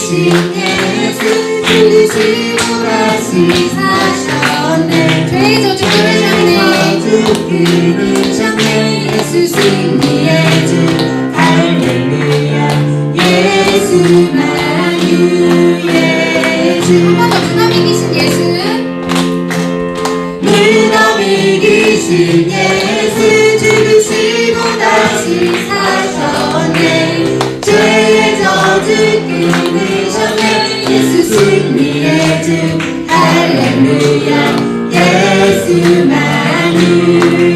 이신 예수 죽으시고 다시 사셨네 죄의 저주 끊으셨네 예수 승리의 주 할렐루야 예수만유 예수 한 번 더 무덤 이기신 예수는 무덤 이기신 예수 죽으시고 다시 사셨네 죄의 저주 끊으셨네 예수 승리의 주 할렐루야 예수만유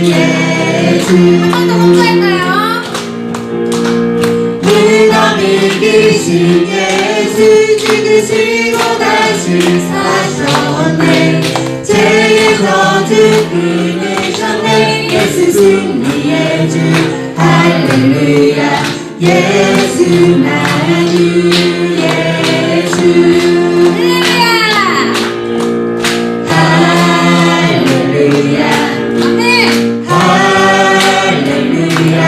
예수 한 번 더 홍보할까요? 무덤 이기신 예수 죽으시고 다시 사셨네 죄의 저주 끊으셨네 예수 승리의 주 할렐루야 예수만유 예수 할렐루야 아멘 할렐루야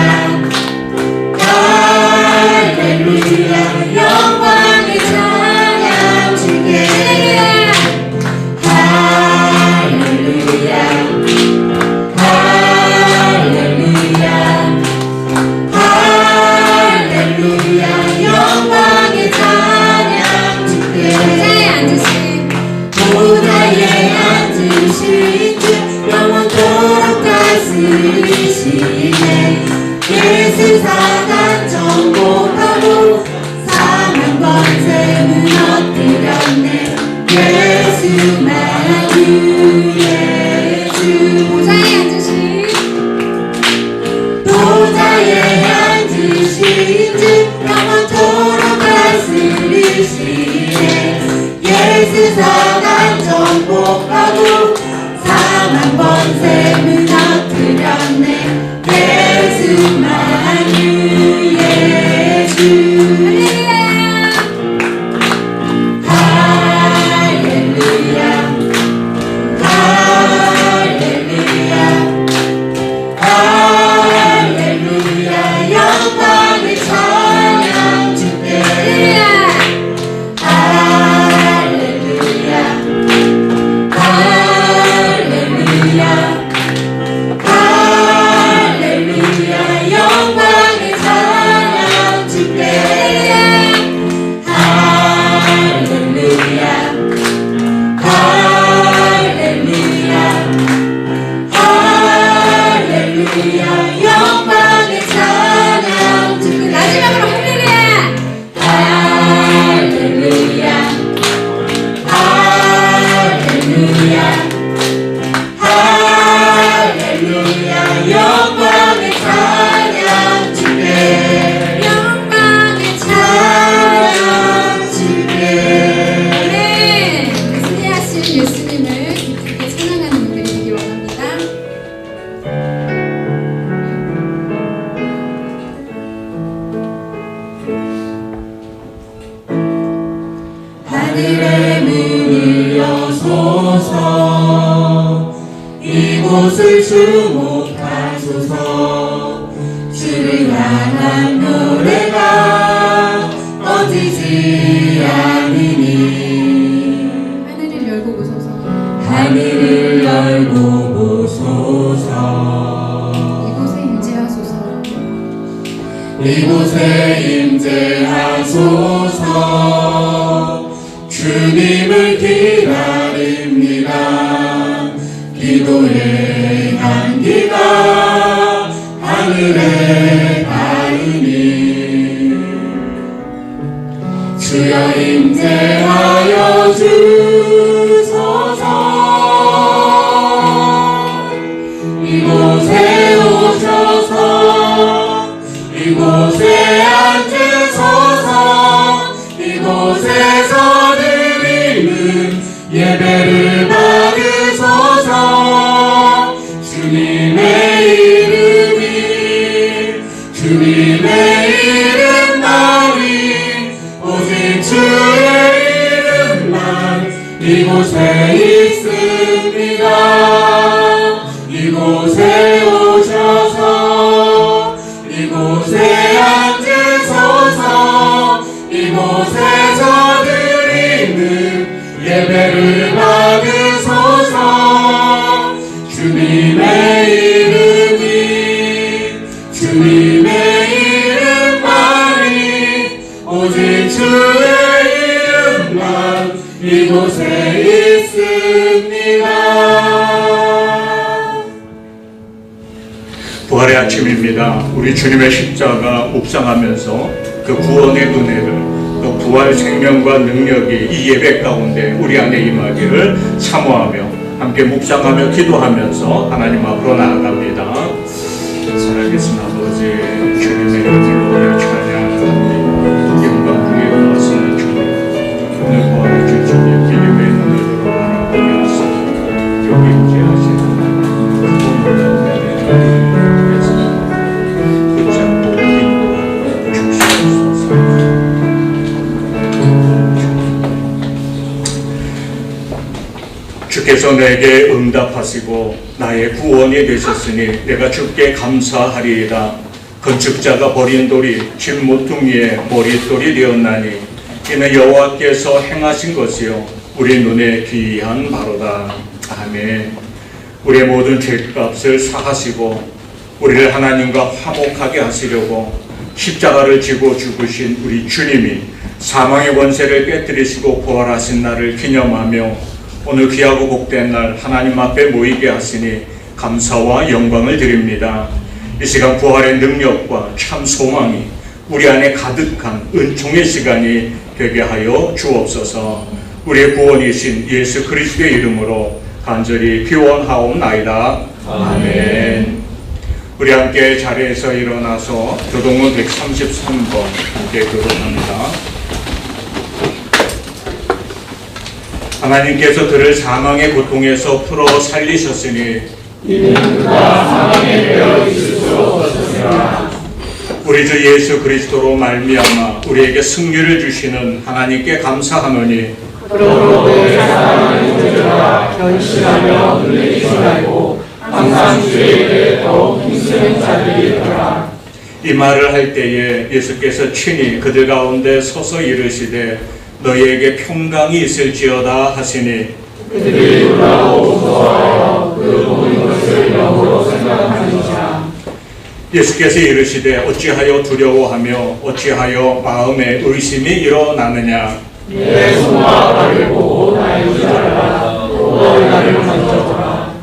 할렐루야 영광의 찬양 주께 할렐루야 할렐루야 할렐루야 영광의 찬양 주께 보좌에 앉으신 주 영원토록 다스리시네 예수 사단 정복하고 사망 권세 무너뜨렸네 예수만유 예수 보좌에 앉으신 주 영원토록 다스리시네 예수 사단 정복하고 사망 권세 무너뜨렸네 예수만유 예수 할렐루야 할렐루야 할렐루야 영광의 찬양 주께 할렐루야 할렐루야 할렐루야 영광의 찬양 주께 할렐루야 할렐루야 할렐루야 영광의 찬양 주께 마지막으로 할렐루야 할렐루야 할렐루야 영광의 찬양 주께 영광의 찬양 주께 네 승리하신 예수님을 기쁘게 찬양하는 분들이 되기 원합니다. 하늘의 문을 여소서 이곳을 주목하소서 주를 향한 노래가 꺼지지 않으니 하늘을 열고 보소서 하늘을 열고 보소서 이곳에 임재하소서 이곳에 임재하소서 주님을 기다립니다 기도의 향기가 하늘에 닿으니 주여 임재하여 주소서 이곳에 오셔서 이곳에 앉으소서 이곳에서 드리는 예배를 받으소서 주님의 이름만이 오직 주의 이름만 이곳에 있습니다 이곳에 오셔서 이곳에 앉으소서 이곳에서 오직 주의 이름만 이곳에 있습니다. 부활의 아침입니다. 우리 주님의 십자가 묵상하면서 그 구원의 은혜를, 그 부활 생명과 능력이 이 예배 가운데 우리 안에 임하기를 사모하며 함께 묵상하며 기도하면서 하나님 앞으로 나아갑니다. 살아계신 아버지, 주님의 이름을 높여 찬양합니다. 영광 위에 올라서는 주님, 오늘 부활을 주 주님 기름의 눈으로 바라보게 하시고 여기 임재하시는 하나님 붙잡고 인도하여 주시옵소서. 주께서 내게 응답하시고 나의 구원이 되셨으니 내가 주께 감사하리이다. 건축자가 버린 돌이 집 모퉁이의 머릿돌이 되었나니 이는 여호와께서 행하신 것이요 우리 눈에 귀한 바로다. 아멘. 우리의 모든 죄값을 사하시고 우리를 하나님과 화목하게 하시려고 십자가를 지고 죽으신 우리 주님이 사망의 권세를 깨뜨리시고 부활하신 날을 기념하며 오늘 귀하고 복된 날 하나님 앞에 모이게 하시니 감사와 영광을 드립니다. 이 시간 부활의 능력과 참 소망이 우리 안에 가득한 은총의 시간이 되게 하여 주옵소서. 우리의 구원이신 예수 그리스도의 이름으로 간절히 기원하옵나이다. 아멘. 우리 함께 자리에서 일어나서 교동문 133번 함께 교독합니다. 하나님께서 그를 사망의 고통에서 풀어 살리셨으니 이는 그가 사망에 매여 있을 수 없었으나 우리 주 예수 그리스도로 말미암아 우리에게 승리를 주시는 하나님께 감사하노니 그러므로 내 사랑하는 형제들아 견실하며 놀라지 말고 항상 주에게 더욱 힘쓰는 자들이 있더라. 이 말을 할 때에 예수께서 친히 그들 가운데 서서 이르시되 너희에게 평강이 있을지어다 하시니 그들이 놀라고 무서워하여 그 모든 것을 영으로 생각하는지라. 예수께서 이르시되 어찌하여 두려워하며 어찌하여 마음에 의심이 일어나느냐. 내 손과 발을 보고 나의 의자라 또 너희 나를 만져보라.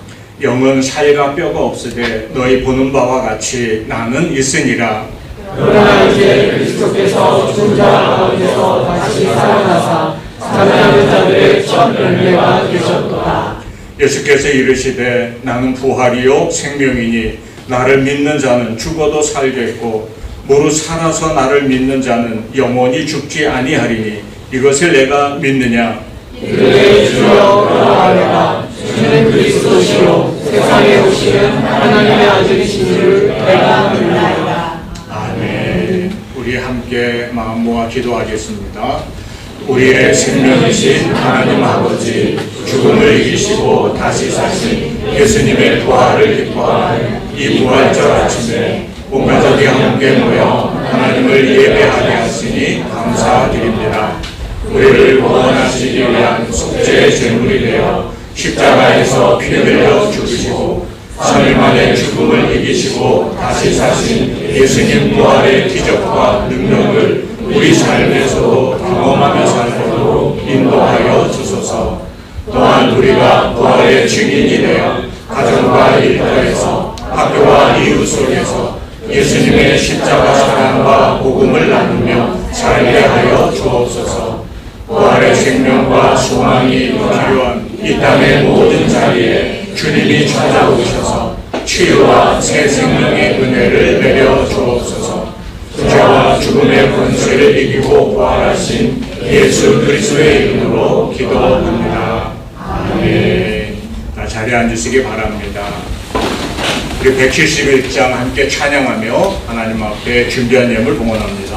영은 살과 뼈가 없으되 너희 보는 바와 같이 나는 있으니라. 그러나 이제 그리스도께서 죽은 자 가운데서 다시 살아나사 잠자는 자들의 첫 열매가 되셨도다. 예수께서 이르시되 나는 부활이요 생명이니 나를 믿는 자는 죽어도 살겠고 무릇 살아서 나를 믿는 자는 영원히 죽지 아니하리니 이것을 내가 믿느냐. 이르되 주여 그러하노라. 주는 그리스도시요 세상에 오시는 하나님의 아들이신 줄 내가 믿나이다. 아멘. 우리 함께 마음 모아 기도하겠습니다. 우리의 생명이신 하나님 아버지, 죽음을 이기시고 다시 사신 예수님의 부활을 기뻐하는 이 부활절 아침에 온 가족이 함께 모여 하나님을 예배하게 하시니 감사드립니다. 우리를 구원하시기 위한 속죄의 제물이 되어 십자가에서 피 흘려 죽으시고 3일 만에 죽음을 이기시고 다시 사신 예수님 부활의 기적과 능력을 우리 삶에서도 경험하며 살도록 인도하여 주소서. 또한 우리가 부활의 증인이 되어 가정과 일터에서 학교와 이웃 속에서 예수님의 십자가 사랑과 복음을 나누며 살게 하여 주옵소서. 부활의 생명과 소망이 필요한 이 땅의 모든 자리에 주님이 찾아오셔서 치유와 새 생명의 은혜를 내려 주옵소서. 죄와 죽음의 권세를 이기고 부활하신 예수 그리스도의 이름으로 기도합니다. 아멘. 자리에 앉으시기 바랍니다. 우리 171장 함께 찬양하며 하나님 앞에 준비한 예물 봉헌합니다.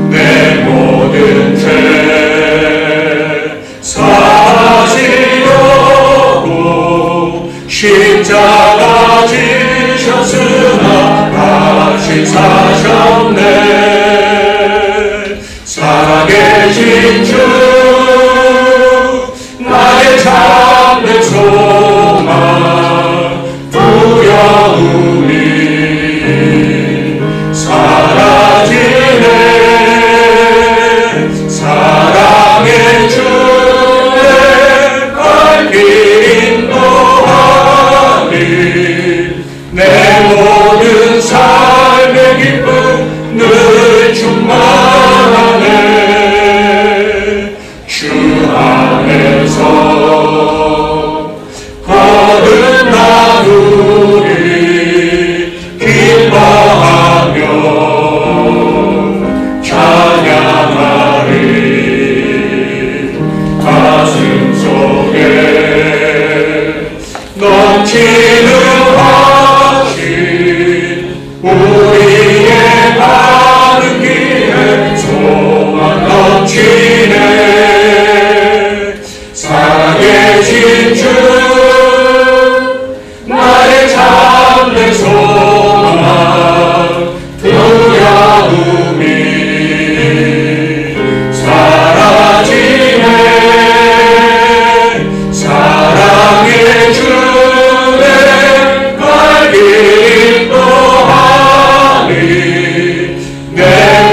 내 모든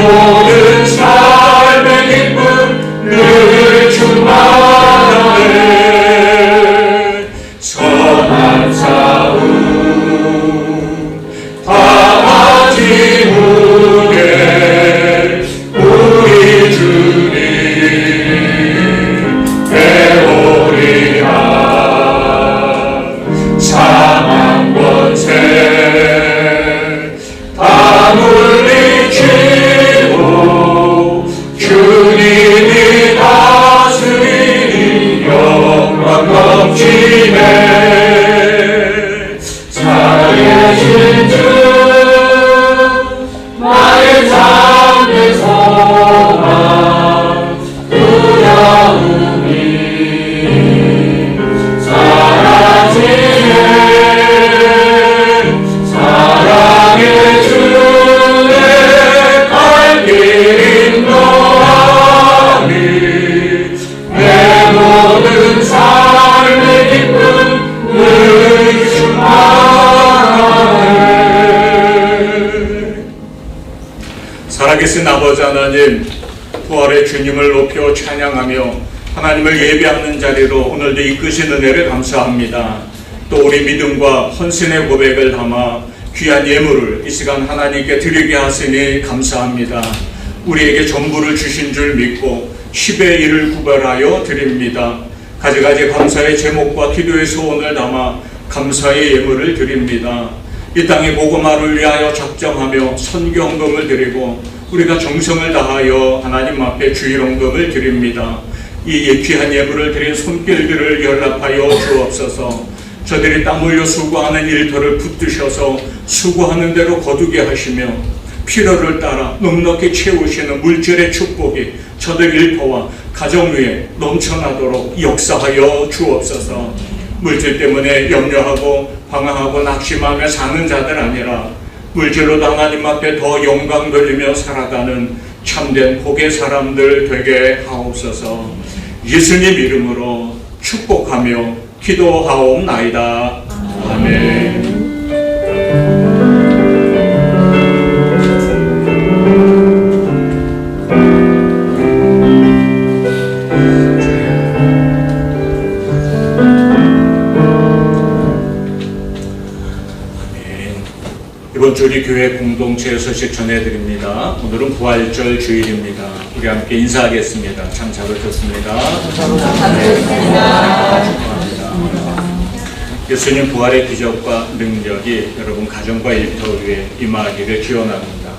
모든 삶의 기쁨 늘 충만하네. 선한 싸움 다 가진 후에 우리 주님 배우리라. 사망 권세 다 물리치고 주님이 다스리니 영광 넘치네. 살아계신 주 나의 삶의 소망 두려움이 사라지네. 사랑의 주의 갈 길 인도하니 내 모든 삶의 기쁨 늘 충만하네. 살아계신 아버지 하나님, 부활의 주님을 높여 찬양하며 하나님을 예배하는 자리로 오늘도 이끄신 은혜를 감사합니다. 또 우리 믿음과 헌신의 고백을 담아 귀한 예물을 이 시간 하나님께 드리게 하시니 감사합니다. 우리에게 전부를 주신 줄 믿고 10의 1을 구별하여 드립니다. 가지가지 감사의 제목과 기도의 소원을 담아 감사의 예물을 드립니다. 이 땅의 복음화를 위하여 작정하며 선교헌금을 드리고 우리가 정성을 다하여 하나님 앞에 주일헌금을 드립니다. 이 귀한 예물을 드린 손길들을 연락하여 주옵소서. 저들이 땀 흘려 수고하는 일터를 붙드셔서 수고하는 대로 거두게 하시며 필요를 따라 넉넉히 채우시는 물질의 축복이 저들 일터와 가정 위에 넘쳐나도록 역사하여 주옵소서. 물질 때문에 염려하고 방황하고 낙심하며 사는 자들 아니라 물질로도 하나님 앞에 더 영광 돌리며 살아가는 참된 복의 사람들 되게 하옵소서. 예수님 이름으로 축복하며 기도하옵나이다. 아멘. 이번 주 우리 교회 공동체 소식 전해드립니다. 오늘은 부활절 주일입니다. 우리 함께 인사하겠습니다. 참 잘 오셨습니다. 예수님 부활의 기적과 능력이 여러분 가정과 일터 위에 임하기를 기원합니다.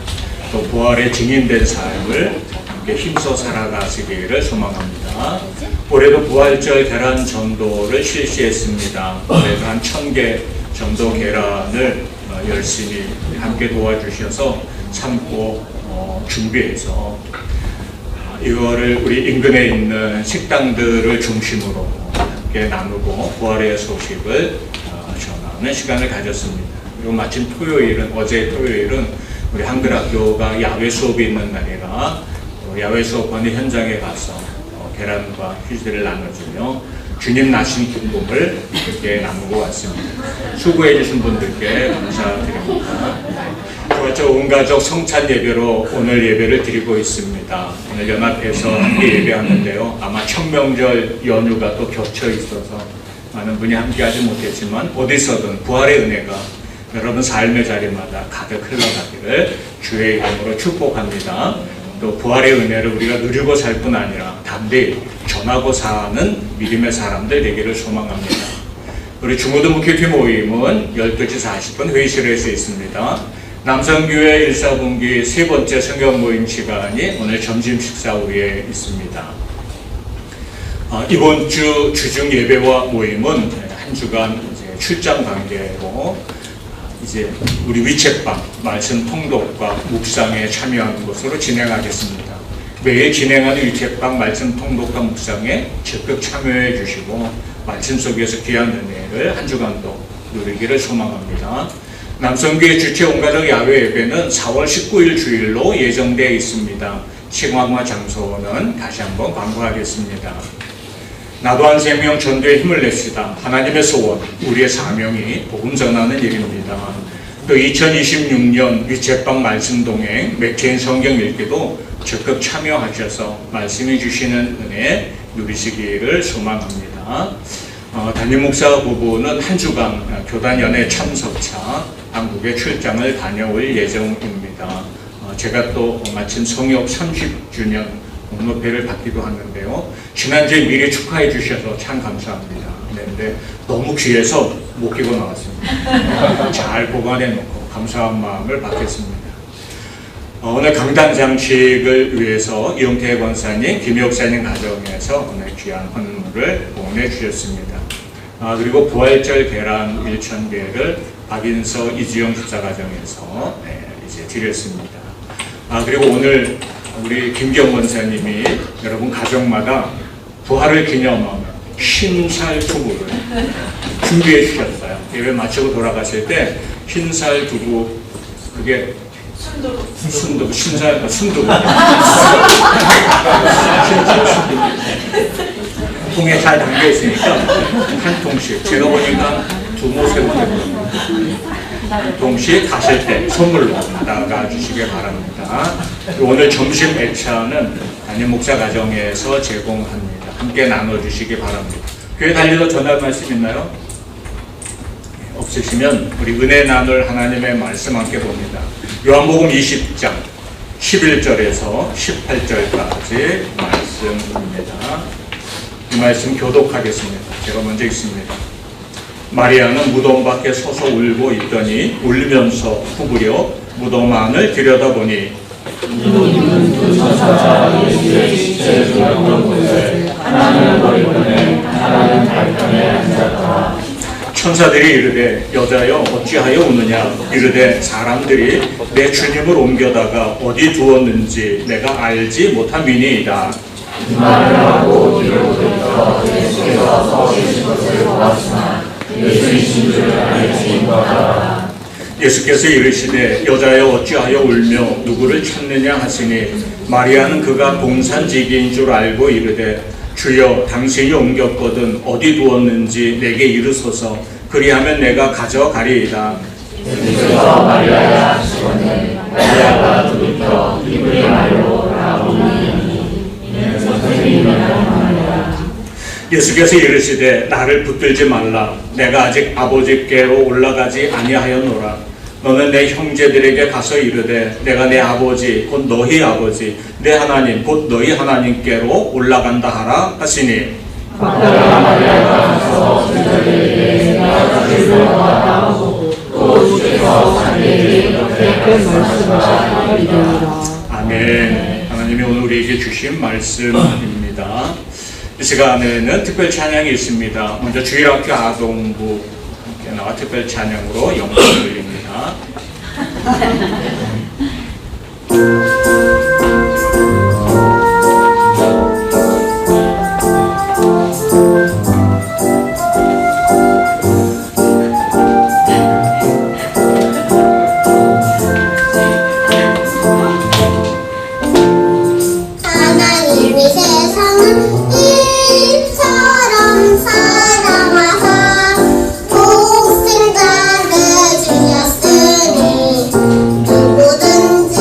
또 부활의 증인된 삶을 함께 힘써 살아가시기를 소망합니다. 올해도 부활절 계란 전도를 실시했습니다. 올해도 한 1000개 정도 계란을 열심히 함께 도와주셔서 참고 준비해서 이거를 우리 인근에 있는 식당들을 중심으로 함께 나누고 부활의 소식을 전하는 시간을 가졌습니다. 그리고 마침 어제 토요일은 우리 한글학교가 야외 수업이 있는 날이라 야외 수업하는 현장에 가서 계란과 휴지를 나눠주며 주님 나신 기쁨을 함께 나누고 왔습니다. 수고해 주신 분들께 감사드립니다. 그렇죠. 온 가족 성찬 예배로 오늘 예배를 드리고 있습니다. 오늘 연합해서 함께 예배하는데요. 아마 청명절 연휴가 또 겹쳐 있어서 많은 분이 함께 하지 못했지만 어디서든 부활의 은혜가 여러분 삶의 자리마다 가득 흘러가기를 주의 이름으로 축복합니다. 또 부활의 은혜를 우리가 누리고 살 뿐 아니라 담대히 전하고 사는 믿음의 사람들 되기를 소망합니다. 우리 중고등부교회 모임은 12시 40분 회의실에서 있습니다. 남성교회 1사분기 세 번째 성경 모임 시간이 오늘 점심 식사 후에 있습니다. 이번 주 주중 예배와 모임은 한 주간 이제 출장 관계로 이제 우리 위챗방 말씀 통독과 묵상에 참여하는 것으로 진행하겠습니다. 매일 진행하는 위챗방 말씀 통독과 묵상에 적극 참여해 주시고 말씀 속에서 귀한 은혜를 한 주간도 누리기를 소망합니다. 남성교회 주최 온가족 야외 예배는 4월 19일 주일로 예정되어 있습니다. 시간과 장소는 다시 한번 광고하겠습니다. 나도 한 생명 전도에 힘을 냅시다. 하나님의 소원, 우리의 사명이 복음 전하는 일입니다. 또 2026년 위챗방 말씀동행 맥체인 성경 읽기도 적극 참여하셔서 말씀해 주시는 은혜 누리시기를 소망합니다. 담임 목사 부부는 한 주간 교단연회 참석차 한국에 출장을 다녀올 예정입니다. 제가 또 마침 성역 30주년 목노회를 받기도 하는데요. 지난주에 미리 축하해 주셔서 참 감사합니다. 근데 너무 귀해서 못 끼고 나왔습니다. 잘 보관해 놓고 감사한 마음을 받겠습니다. 오늘 강단 장식을 위해서 이용태 권사님, 김혁사님 가정에서 오늘 귀한 헌물을 보내 주셨습니다. 그리고 부활절 계란 1,000개를 박인서 이주영 집사가정에서 이제 드렸습니다. 그리고 오늘 우리 김경 권사님이 여러분 가정마다 부활을 기념하는 흰살 두부를 준비해 주셨어요. 예배 마치고 돌아가실 때 흰살 두부, 그게 순두부, 순두부. 통에 잘 담겨 있으니까 한 통씩. 제가 보니까 두모 한 통씩 가실 때 선물로 받아가 주시기 바랍니다. 오늘 점심 애차는 담임 목사 가정에서 제공합니다. 함께 나눠주시기 바랍니다. 교회 달리도 전할 말씀 있나요? 없으시면 우리 은혜 나눌 하나님의 말씀 함께 봅니다. 요한복음 20장 11절에서 18절까지 말씀입니다. 이 말씀 교독하겠습니다. 제가 먼저 읽습니다. 마리아는 무덤 밖에 서서 울고 있더니 울면서 구부려 무덤 안을 들여다보니 이는 두 천사가 예수의 시체를 두었던 곳을 하나는 머리편에 하나는 발편에 앉았다. 천사들이 이르되 여자여 어찌하여 우느냐 이르되 사람들이 내 주님을 옮겨다가 어디 두었는지 내가 알지 못함이니이다. 이 말을 하고 뒤로 돌이켜 예수께서 서 계신 것을 보았으나 예수이신 줄 알지 못하더라. 예수께서 이르시되 여자여 어찌하여 울며 누구를 찾느냐 하시니 마리아는 그가 동산지기인 줄 알고 이르되 주여 당신이 옮겼거든 어디 두었는지 내게 이르소서 그리하면 내가 가져가리이다. 예수께서 마리아에게 하시거늘 마리아가 돌이켜 이브리 말로 라보니 이는 선생님이라 하느니라. 예수께서 이르시되 나를 붙들지 말라 내가 아직 아버지께로 올라가지 아니하였노라. 너는 내 형제들에게 가서 이르되 내가 내 아버지 곧 너희 아버지 내 하나님 곧 너희 하나님께로 올라간다 하라 하시니 막달라 마리아가 가서 그들에게 나가기를 왔다고 또 주께서 자기에게 이렇게 말씀하셨다 이르니라. 아멘. 하나님이 오늘 우리에게 주신 말씀입니다. 이 시간에는 특별 찬양이 있습니다. 먼저 주일학교 아동부 함께 나와 특별 찬양으로 영광을 드립니다. 하나님이 세상을 이처럼 사랑하사 독생자를 주셨으니 누구든지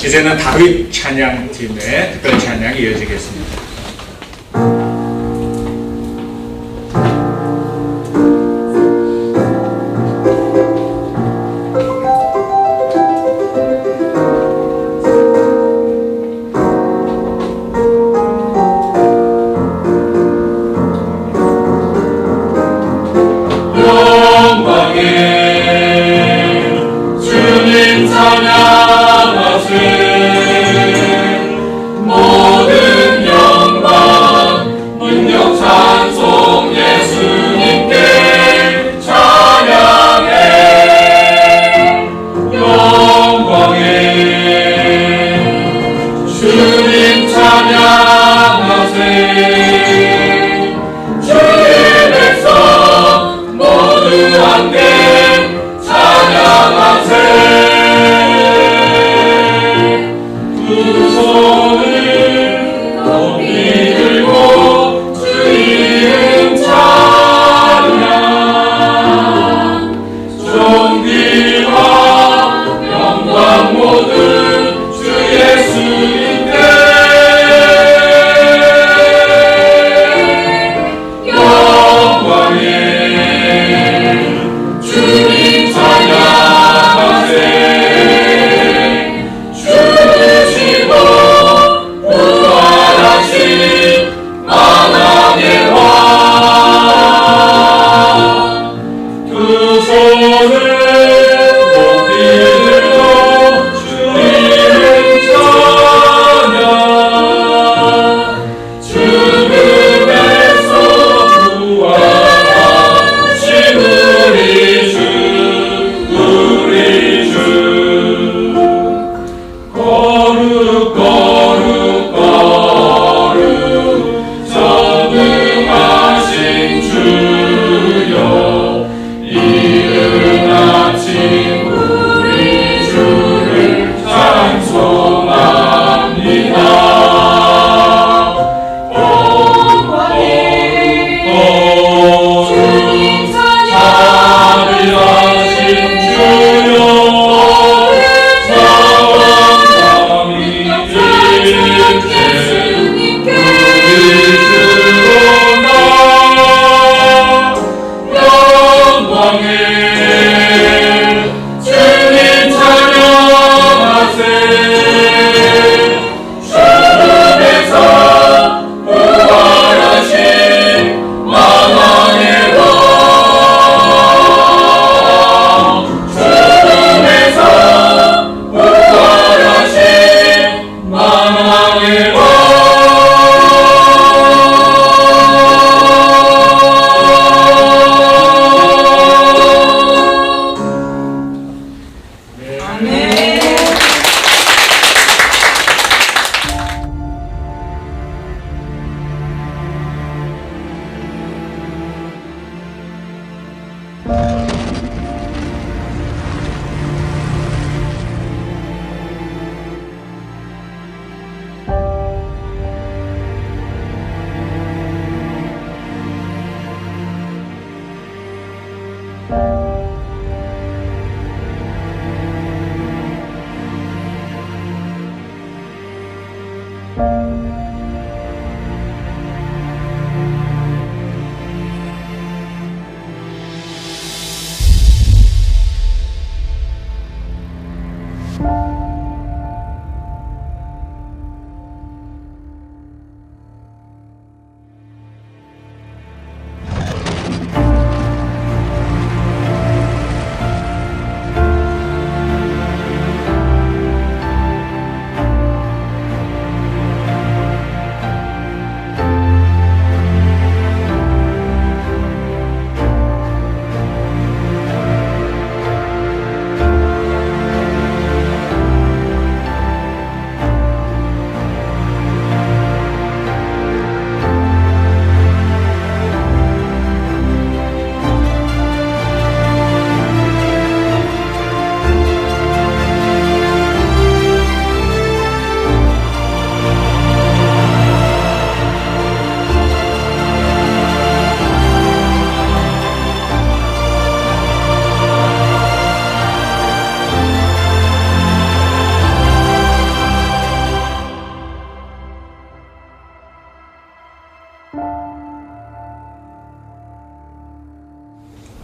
이제는 다윗 찬양팀의 특별 찬양이 이어지겠습니다.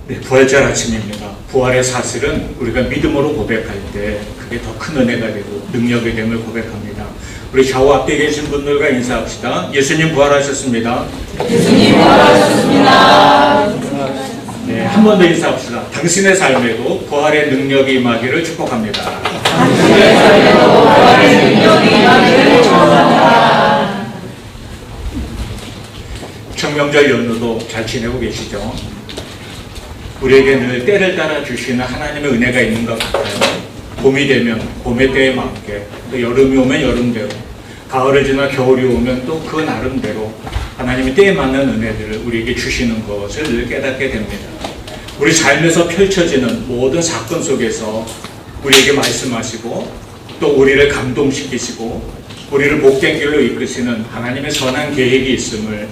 네, 부활절 아침입니다. 부활의 사실은 우리가 믿음으로 고백할 때 그게 더 큰 은혜가 되고 능력이 됨을 고백합니다. 우리 좌우 앞에 계신 분들과 인사합시다. 예수님 부활하셨습니다. 예수님 부활하셨습니다. 네, 한 번 더 인사합시다. 당신의 삶에도 부활의 능력이 임하기를 축복합니다. 당신의 삶에도 부활의 능력이 임하기를 축복합니다. 청명절 연휴도 잘 지내고 계시죠? 우리에게 늘 때를 따라 주시는 하나님의 은혜가 있는 것 같아요. 봄이 되면 봄의 때에 맞게, 또 여름이 오면 여름대로, 가을을 지나 겨울이 오면 또 그 나름대로 하나님이 때에 맞는 은혜들을 우리에게 주시는 것을 늘 깨닫게 됩니다. 우리 삶에서 펼쳐지는 모든 사건 속에서 우리에게 말씀하시고 또 우리를 감동시키시고 우리를 복된 길로 이끄시는 하나님의 선한 계획이 있음을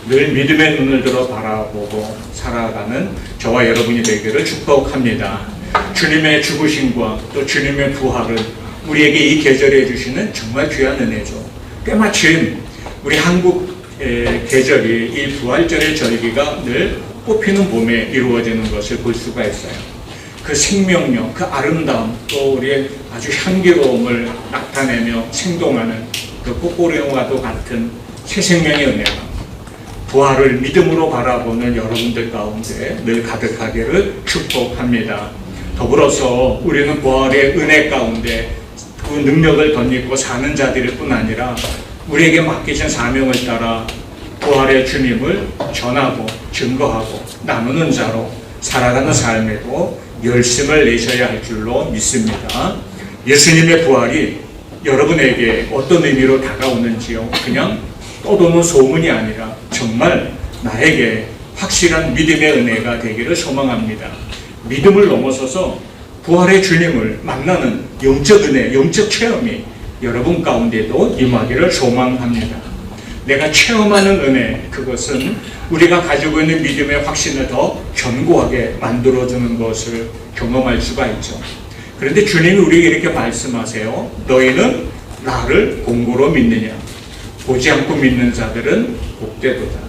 늘 믿음의 눈을 들어 바라보고 살아가는 저와 여러분이 되기를 축복합니다. 주님의 죽으심과 또 주님의 부활은 우리에게 이 계절에 주시는 정말 귀한 은혜죠. 때마침 우리 한국 계절이 이 부활절의 절기가 늘 꽃피는 봄에 이루어지는 것을 볼 수가 있어요. 그 생명력, 그 아름다움, 또 우리의 아주 향기로움을 나타내며 생동하는 그 꽃보리와도 같은 새 생명의 은혜가 부활을 믿음으로 바라보는 여러분들 가운데 늘 가득하기를 축복합니다. 더불어서 우리는 부활의 은혜 가운데 그 능력을 덧입고 사는 자들일 뿐 아니라 우리에게 맡기신 사명을 따라 부활의 주님을 전하고 증거하고 나누는 자로 살아가는 삶에도 열심을 내셔야 할 줄로 믿습니다. 예수님의 부활이 여러분에게 어떤 의미로 다가오는지요? 그냥 떠도는 소문이 아니라 정말 나에게 확실한 믿음의 은혜가 되기를 소망합니다. 믿음을 넘어서서 부활의 주님을 만나는 영적 은혜, 영적 체험이 여러분 가운데도 임하기를 소망합니다. 내가 체험하는 은혜, 그것은 우리가 가지고 있는 믿음의 확신을 더 견고하게 만들어주는 것을 경험할 수가 있죠. 그런데 주님이 우리에게 이렇게 말씀하세요. 너희는 나를 공고로 믿느냐? 보지 않고 믿는 자들은 복되도다.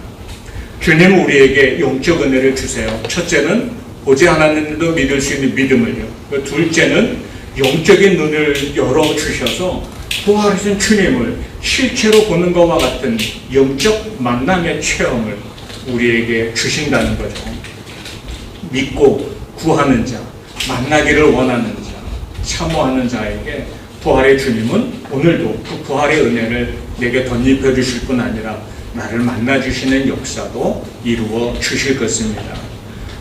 주님은 우리에게 영적 은혜를 주세요. 첫째는 보지 않았는데도 믿을 수 있는 믿음을요. 둘째는 영적인 눈을 열어주셔서 부활하신 주님을 실제로 보는 것과 같은 영적 만남의 체험을 우리에게 주신다는 거죠. 믿고 구하는 자, 만나기를 원하는 자, 사모하는 자에게 부활의 주님은 오늘도 그 부활의 은혜를 내게 덧입혀 주실 뿐 아니라 나를 만나 주시는 역사도 이루어 주실 것입니다.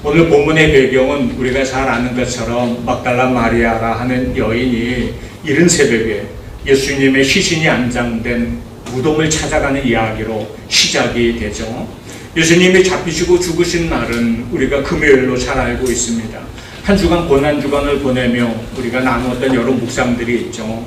오늘 본문의 배경은 우리가 잘 아는 것처럼 막달라 마리아라 하는 여인이 이른 새벽에 예수님의 시신이 안장된 무덤을 찾아가는 이야기로 시작이 되죠. 예수님이 잡히시고 죽으신 날은 우리가 금요일로 잘 알고 있습니다. 한 주간 고난주간을 보내며 우리가 나누었던 여러 묵상들이 있죠.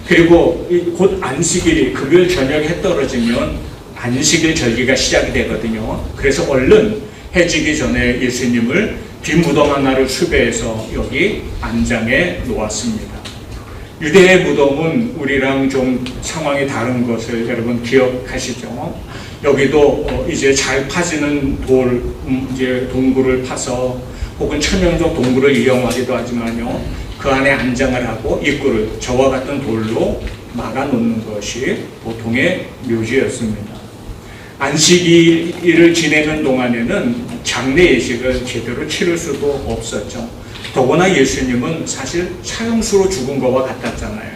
그리고 곧 안식일이 금요일 저녁 해 떨어지면 안식일 절기가 시작이 되거든요. 그래서 얼른 해지기 전에 예수님을 뒷무덤 하나를 수배해서 여기 안장해 놓았습니다. 유대의 무덤은 우리랑 좀 상황이 다른 것을 여러분 기억하시죠? 여기도 이제 잘 파지는 이제 동굴을 파서 혹은 천연적 동굴을 이용하기도 하지만요, 그 안에 안장을 하고 입구를 저와 같은 돌로 막아 놓는 것이 보통의 묘지였습니다. 안식일을 지내는 동안에는 장례 예식을 제대로 치를 수도 없었죠. 더구나 예수님은 사실 사형수로 죽은 것과 같았잖아요.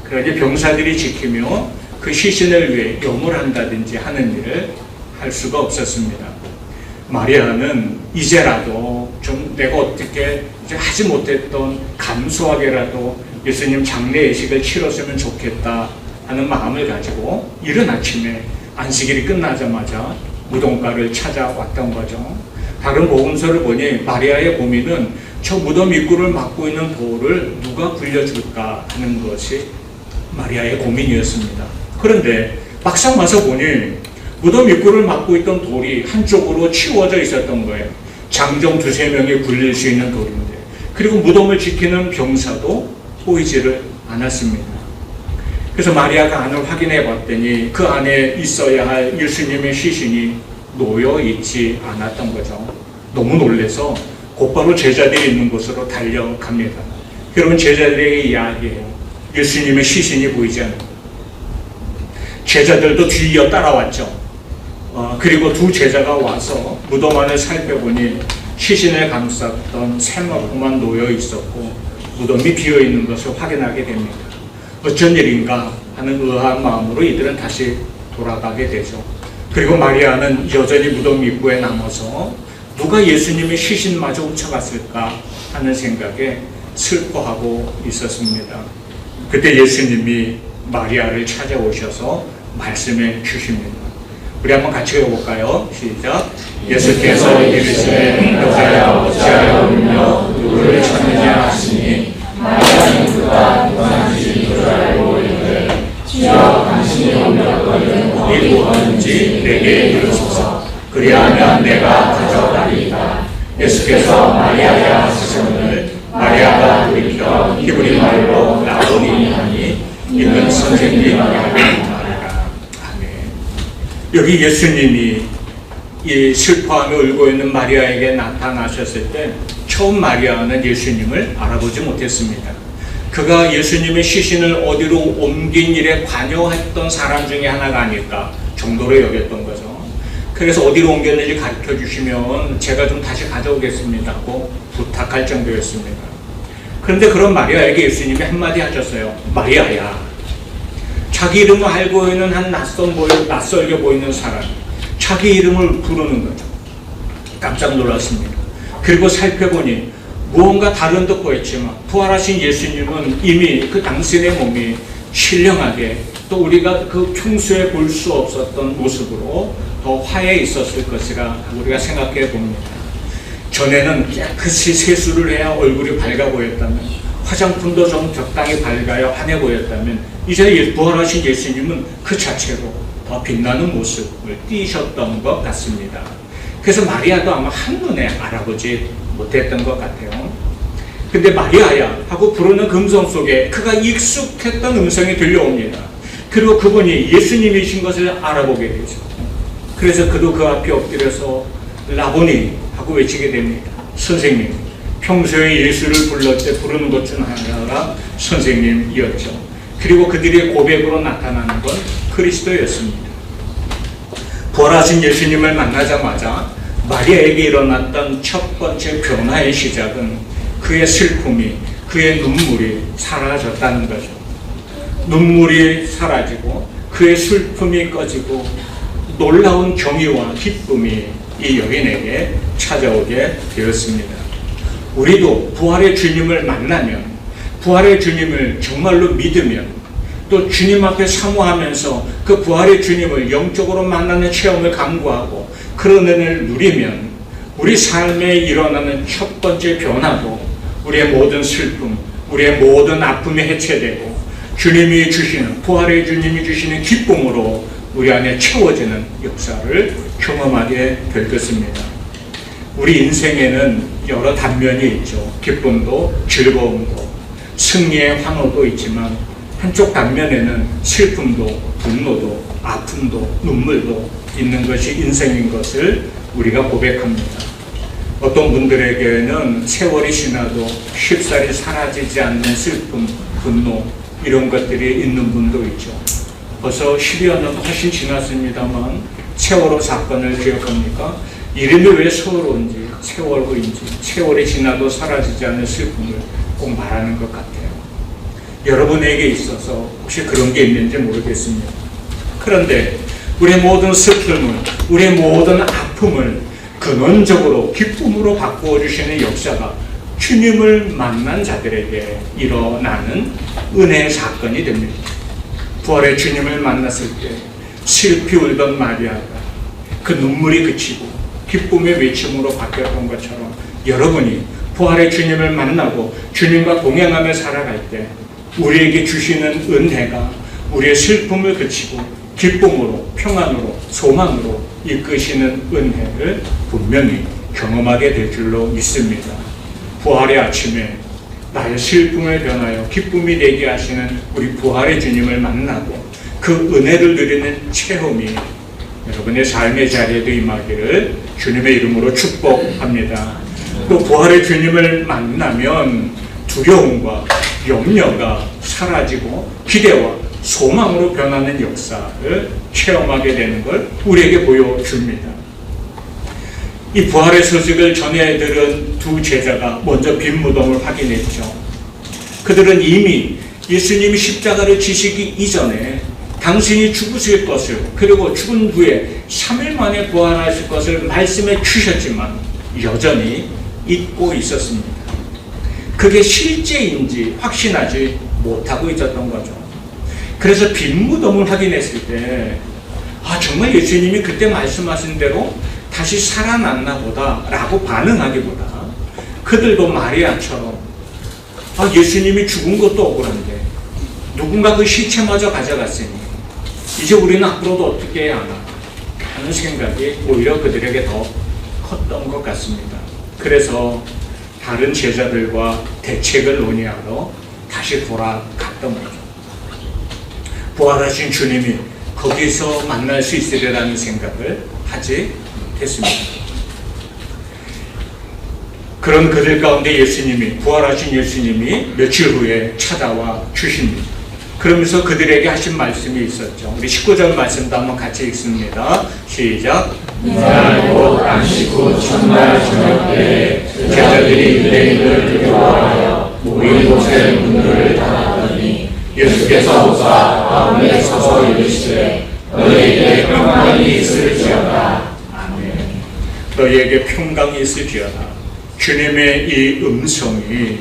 그러니 병사들이 지키며 그 시신을 위해 염을 한다든지 하는 일을 할 수가 없었습니다. 마리아는 이제라도 좀 내가 어떻게 이제 하지 못했던 감소하게라도 예수님 장례 예식을 치렀으면 좋겠다 하는 마음을 가지고 이른 아침에 안식일이 끝나자마자 무덤가를 찾아왔던 거죠. 다른 복음서를 보니 마리아의 고민은 저 무덤 입구를 막고 있는 돌을 누가 굴려줄까 하는 것이 마리아의 고민이었습니다. 그런데 막상 와서 보니 무덤 입구를 막고 있던 돌이 한쪽으로 치워져 있었던 거예요. 장정 2-3명이 굴릴 수 있는 돌인데, 그리고 무덤을 지키는 병사도 보이지를 않았습니다. 그래서 마리아가 안을 확인해 봤더니 그 안에 있어야 할 예수님의 시신이 놓여 있지 않았던 거죠. 너무 놀라서 곧바로 제자들이 있는 곳으로 달려갑니다. 여러분, 제자들의 이야기예요. 예수님의 시신이 보이지 않는 거예요. 제자들도 뒤이어 따라왔죠. 그리고 두 제자가 와서 무덤 안을 살펴보니 시신을 감쌌던 세마포만 놓여 있었고 무덤이 비어 있는 것을 확인하게 됩니다. 어쩐 일인가 하는 의아한 마음으로 이들은 다시 돌아가게 되죠. 그리고 마리아는 여전히 무덤 입구에 남아서 누가 예수님의 시신마저 훔쳐갔을까 하는 생각에 슬퍼하고 있었습니다. 그때 예수님이 마리아를 찾아오셔서 말씀해 주십니다. 우리 한번 같이 읽어볼까요? 시작. 예수께서 이르시되 여자야 어찌하여 울며 누구를 찾느냐 하시니 마리아는 그가 누구인지 줄 알고 이르되 주여 당신이 오셨거든 어디 두었는지 내게 이르소서. 그리하면 내가 가져가리이다. 예수께서 마리아야 하시거늘 마리아가 돌이켜 히브리 말로 라보니 하니 이는 선생님이라고 말하라. 아멘. 여기 예수님이 이 슬퍼하며 울고 있는 마리아에게 나타나셨을 때 처음 마리아는 예수님을 알아보지 못했습니다. 그가 예수님의 시신을 어디로 옮긴 일에 관여했던 사람 중에 하나가 아닐까 정도로 여겼던 거죠. 그래서 어디로 옮겼는지 가르쳐 주시면 제가 좀 다시 가져오겠습니다 하고 부탁할 정도였습니다. 그런데 그런 마리아에게 예수님이 한마디 하셨어요. 마리아야. 자기 이름을 알고 있는 한 낯설게 보이는 사람, 자기 이름을 부르는 거죠. 깜짝 놀랐습니다. 그리고 살펴보니 무언가 다른 듯 보였지만 부활하신 예수님은 이미 그 당신의 몸이 신령하게 또 우리가 그 평소에 볼 수 없었던 모습으로 더 화해 있었을 것이라 우리가 생각해 봅니다. 전에는 깨끗이 세수를 해야 얼굴이 밝아 보였다면, 화장품도 좀 적당히 밝아야 환해 보였다면, 이제 부활하신 예수님은 그 자체로 더 빛나는 모습을 띠셨던 것 같습니다. 그래서 마리아도 아마 한눈에 알아보지 못했던 것 같아요. 근데 마리아야 하고 부르는 음성 속에 그가 익숙했던 음성이 들려옵니다. 그리고 그분이 예수님이신 것을 알아보게 되죠. 그래서 그도 그 앞에 엎드려서 라보니 하고 외치게 됩니다. 선생님. 평소에 예수를 불렀을 때 부르는 것 중 하나가 선생님이었죠. 그리고 그들의 고백으로 나타나는 건 그리스도였습니다. 부활하신 예수님을 만나자마자 마리아에게 일어났던 첫 번째 변화의 시작은 그의 슬픔이, 그의 눈물이 사라졌다는 거죠. 눈물이 사라지고 그의 슬픔이 꺼지고 놀라운 경의와 기쁨이 이 여인에게 찾아오게 되었습니다. 우리도 부활의 주님을 만나면, 부활의 주님을 정말로 믿으면, 또 주님 앞에 사모하면서 그 부활의 주님을 영적으로 만나는 체험을 강구하고 그런 은혜를 누리면 우리 삶에 일어나는 첫 번째 변화도 우리의 모든 슬픔, 우리의 모든 아픔이 해체되고 주님이 주시는, 부활의 주님이 주시는 기쁨으로 우리 안에 채워지는 역사를 경험하게 될 것입니다. 우리 인생에는 여러 단면이 있죠. 기쁨도 즐거움도 승리의 환호도 있지만 한쪽 단면에는 슬픔도 분노도 아픔도 눈물도 있는 것이 인생인 것을 우리가 고백합니다. 어떤 분들에게는 세월이 지나도 쉽사리 사라지지 않는 슬픔, 분노 이런 것들이 있는 분도 있죠. 벌써 10여 년 훨씬 지났습니다만 세월호 사건을 기억합니까? 이름이 왜 세월호인지, 세월호인지, 세월이 지나도 사라지지 않는 슬픔을 꼭 말하는 것 같아요. 여러분에게 있어서 혹시 그런 게 있는지 모르겠습니다. 그런데 우리의 모든 슬픔을, 우리의 모든 아픔을 근원적으로 기쁨으로 바꾸어 주시는 역사가 주님을 만난 자들에게 일어나는 은혜의 사건이 됩니다. 부활의 주님을 만났을 때 슬피 울던 마리아가 그 눈물이 그치고 기쁨의 외침으로 바뀌었던 것처럼 여러분이 부활의 주님을 만나고 주님과 동행하며 살아갈 때 우리에게 주시는 은혜가 우리의 슬픔을 그치고 기쁨으로, 평안으로, 소망으로 이끄시는 은혜를 분명히 경험하게 될 줄로 믿습니다. 부활의 아침에 나의 슬픔을 변하여 기쁨이 되게 하시는 우리 부활의 주님을 만나고 그 은혜를 누리는 체험이 여러분의 삶의 자리에도 임하기를 주님의 이름으로 축복합니다. 또 부활의 주님을 만나면 두려움과 염려가 사라지고 기대와 소망으로 변하는 역사를 체험하게 되는 걸 우리에게 보여줍니다. 이 부활의 소식을 전해들은 두 제자가 먼저 빈 무덤을 확인했죠. 그들은 이미 예수님이 십자가를 지시기 이전에 당신이 죽으실 것을, 그리고 죽은 후에 3일 만에 부활하실 것을 말씀해 주셨지만 여전히 잊고 있었습니다. 그게 실제인지 확신하지 못하고 있었던 거죠. 그래서 빈 무덤을 확인했을 때 정말 예수님이 그때 말씀하신 대로 다시 살아났나 보다 라고 반응하기보다 그들도 마리아처럼 예수님이 죽은 것도 억울한데 누군가 그 시체마저 가져갔으니 이제 우리는 앞으로도 어떻게 해야 하나 하는 생각이 오히려 그들에게 더 컸던 것 같습니다. 그래서 다른 제자들과 대책을 논의하러 다시 돌아갔던 거죠. 부활하신 주님이 거기서 만날 수 있으리라는 생각을 하지 못했습니다. 그런 그들 가운데 예수님이, 부활하신 예수님이 며칠 후에 찾아와 주십니다. 그러면서 그들에게 하신 말씀이 있었죠. 우리 19절 말씀도 한번 같이 읽습니다. 시작. 이날 곧 안식 후 첫날 저녁 때에 제자들이 유대인을 두려워하여 모인 곳의 문들을 닫았더니 예수께서 오사 가운데 서서 이르시되 너희에게 평강이 있을지어다. 아멘. 너희에게 평강이 있을지어다. 주님의 이 음성이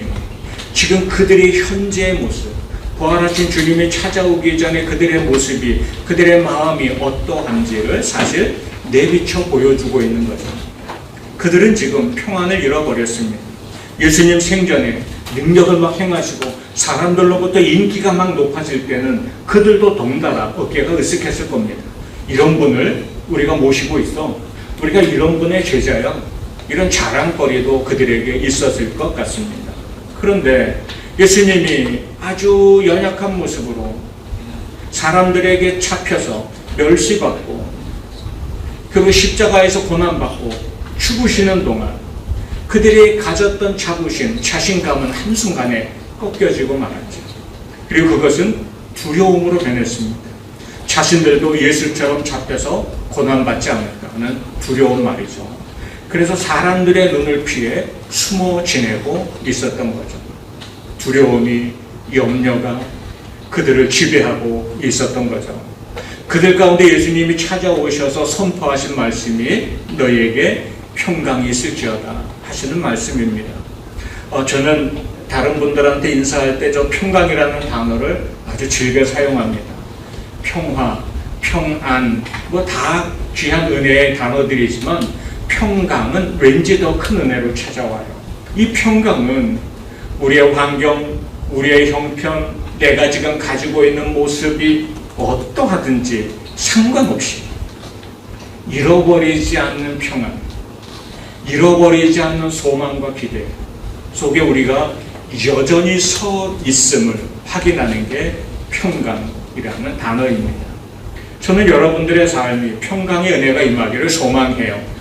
지금 그들의 현재의 모습, 부활하신 주님이 찾아오기 전에 그들의 모습이, 그들의 마음이 어떠한지를 사실 내비쳐 보여주고 있는 거죠. 그들은 지금 평안을 잃어버렸습니다. 예수님 생전에 능력을 막 행하시고 사람들로부터 인기가 막 높아질 때는 그들도 덩달아 어깨가 으쓱했을 겁니다. 이런 분을 우리가 모시고 있어. 우리가 이런 분의 제자야. 이런 자랑거리도 그들에게 있었을 것 같습니다. 그런데 예수님이 아주 연약한 모습으로 사람들에게 잡혀서 멸시받고 그리고 십자가에서 고난받고 죽으시는 동안 그들이 가졌던 자부심, 자신감은 한순간에 꺾여지고 말았죠. 그리고 그것은 두려움으로 변했습니다. 자신들도 예수처럼 잡혀서 고난받지 않을까 하는 두려운 말이죠. 그래서 사람들의 눈을 피해 숨어 지내고 있었던 거죠. 두려움이, 염려가 그들을 지배하고 있었던 거죠. 그들 가운데 예수님이 찾아오셔서 선포하신 말씀이 너희에게 평강이 있을지어다 하시는 말씀입니다. 저는 다른 분들한테 인사할 때 저 평강이라는 단어를 아주 즐겨 사용합니다. 평화, 평안, 뭐 다 귀한 은혜의 단어들이지만 평강은 왠지 더 큰 은혜로 찾아와요. 이 평강은 우리의 환경, 우리의 형편, 내가 지금 가지고 있는 모습이 어떠하든지 상관없이 잃어버리지 않는 평안, 잃어버리지 않는 소망과 기대 속에 우리가 여전히 서 있음을 확인하는 게 평강이라는 단어입니다. 저는 여러분들의 삶이 평강의 은혜가 임하기를 소망해요.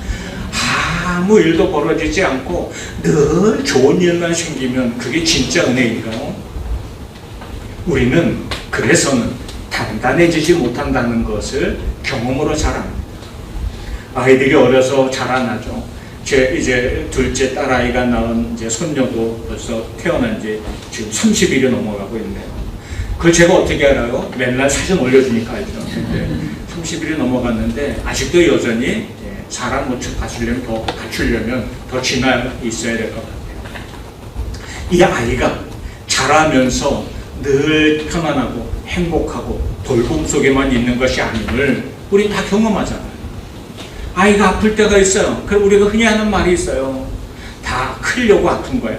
아무 일도 벌어지지 않고 늘 좋은 일만 생기면 그게 진짜 은혜인가요? 우리는 그래서는 단단해지지 못한다는 것을 경험으로 잘 압니다. 아이들이 어려서 자라나죠. 제 이제 둘째 딸아이가 낳은 이제 손녀도 벌써 태어난 지 지금 30일이 넘어가고 있네요. 그걸 제가 어떻게 알아요? 맨날 사진 올려주니까 알죠. 근데 30일이 넘어갔는데 아직도 여전히 사람 모습 갖추려면 더 지나 있어야 될 것 같아요. 이 아이가 자라면서 늘 편안하고 행복하고 돌봄 속에만 있는 것이 아님을 우리 다 경험하잖아요. 아이가 아플 때가 있어요. 그럼 우리가 흔히 하는 말이 있어요. 다 크려고 아픈 거야.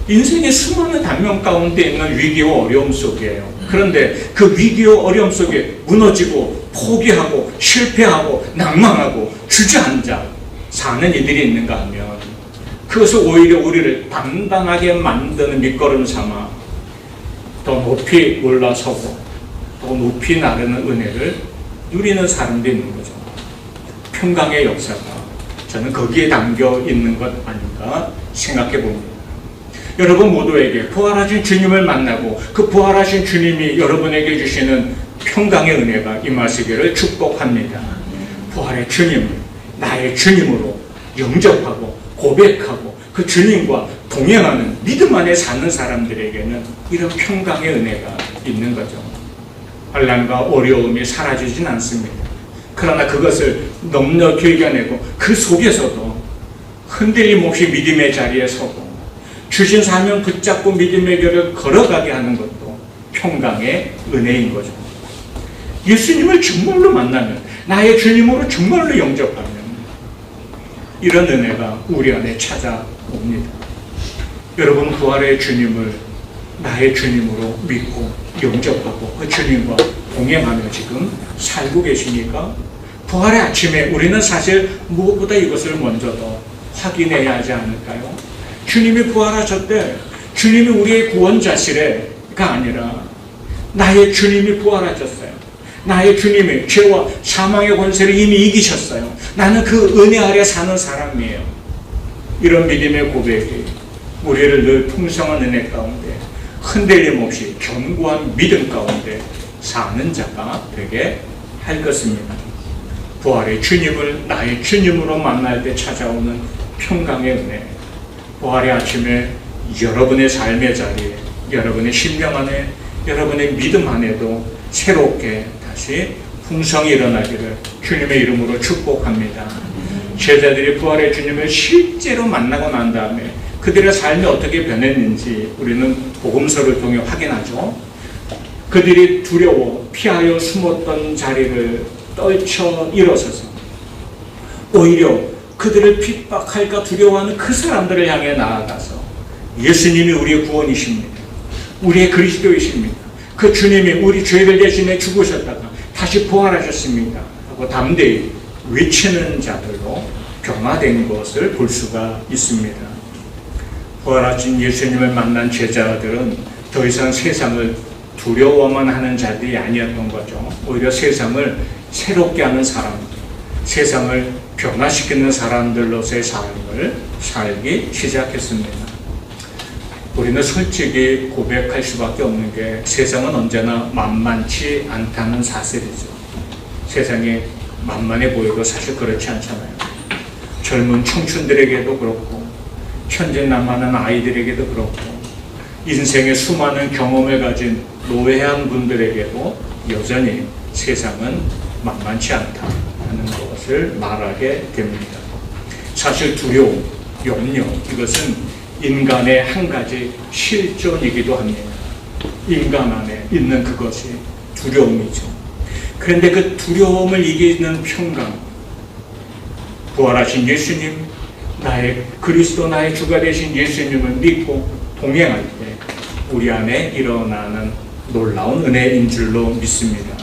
인생의 수많은 단면 가운데 있는 위기와 어려움 속이에요. 그런데 그 위기와 어려움 속에 무너지고 포기하고 실패하고 낭망하고 주저앉아 사는 이들이 있는가 하면 그것을 오히려 우리를 단단하게 만드는 밑거름 삼아 더 높이 올라서고 더 높이 나르는 은혜를 누리는 사람도 있는 거죠. 평강의 역사가 저는 거기에 담겨 있는 것 아닌가 생각해 봅니다. 여러분 모두에게 부활하신 주님을 만나고 그 부활하신 주님이 여러분에게 주시는 평강의 은혜가 임하시기를 축복합니다. 부활의 주님을 나의 주님으로 영접하고 고백하고 그 주님과 동행하는 믿음 안에 사는 사람들에게는 이런 평강의 은혜가 있는 거죠. 환난과 어려움이 사라지진 않습니다. 그러나 그것을 넉넉히 이겨내고 그 속에서도 흔들림 없이 믿음의 자리에 서고 주신 사명 붙잡고 믿음의 길을 걸어가게 하는 것도 평강의 은혜인 거죠. 예수님을 정말로 만나면, 나의 주님으로 정말로 영접하면 이런 은혜가 우리 안에 찾아옵니다. 여러분 부활의 주님을 나의 주님으로 믿고 영접하고 그 주님과 동행하며 지금 살고 계십니까? 부활의 아침에 우리는 사실 무엇보다 이것을 먼저 더 확인해야 하지 않을까요? 주님이 부활하셨대. 주님이 우리의 구원자시래가 아니라 나의 주님이 부활하셨어요. 나의 주님이 죄와 사망의 권세를 이미 이기셨어요. 나는 그 은혜 아래 사는 사람이에요. 이런 믿음의 고백이 우리를 늘 풍성한 은혜 가운데 흔들림 없이 견고한 믿음 가운데 사는 자가 되게 할 것입니다. 부활의 주님을 나의 주님으로 만날 때 찾아오는 평강의 은혜, 부활의 아침에 여러분의 삶의 자리에, 여러분의 심령 안에, 여러분의 믿음 안에도 새롭게 다시 풍성이 일어나기를 주님의 이름으로 축복합니다. 제자들이 부활의 주님을 실제로 만나고 난 다음에 그들의 삶이 어떻게 변했는지 우리는 복음서를 통해 확인하죠. 그들이 두려워 피하여 숨었던 자리를 떨쳐 일어서서 오히려 그들을 핍박할까 두려워하는 그 사람들을 향해 나아가서 예수님이 우리의 구원이십니다. 우리의 그리스도이십니다. 그 주님이 우리 죄를 대신해 죽으셨다가 다시 부활하셨습니다 하고 담대히 외치는 자들로 변화된 것을 볼 수가 있습니다. 부활하신 예수님을 만난 제자들은 더 이상 세상을 두려워만 하는 자들이 아니었던 거죠. 오히려 세상을 새롭게 하는 사람들, 세상을 변화시키는 사람들로서의 삶을 살기 시작했습니다. 우리는 솔직히 고백할 수밖에 없는 게 세상은 언제나 만만치 않다는 사실이죠. 세상이 만만해 보여도 사실 그렇지 않잖아요. 젊은 청춘들에게도 그렇고 천진난만한 아이들에게도 그렇고 인생의 수많은 경험을 가진 노회한 분들에게도 여전히 세상은 만만치 않다는 것을 말하게 됩니다. 사실 두려움, 염려, 이것은 인간의 한 가지 실존이기도 합니다. 인간 안에 있는 그것이 두려움이죠. 그런데 그 두려움을 이기는 평강, 부활하신 예수님, 나의 그리스도 나의 주가 되신 예수님을 믿고 동행할 때 우리 안에 일어나는 놀라운 은혜인 줄로 믿습니다.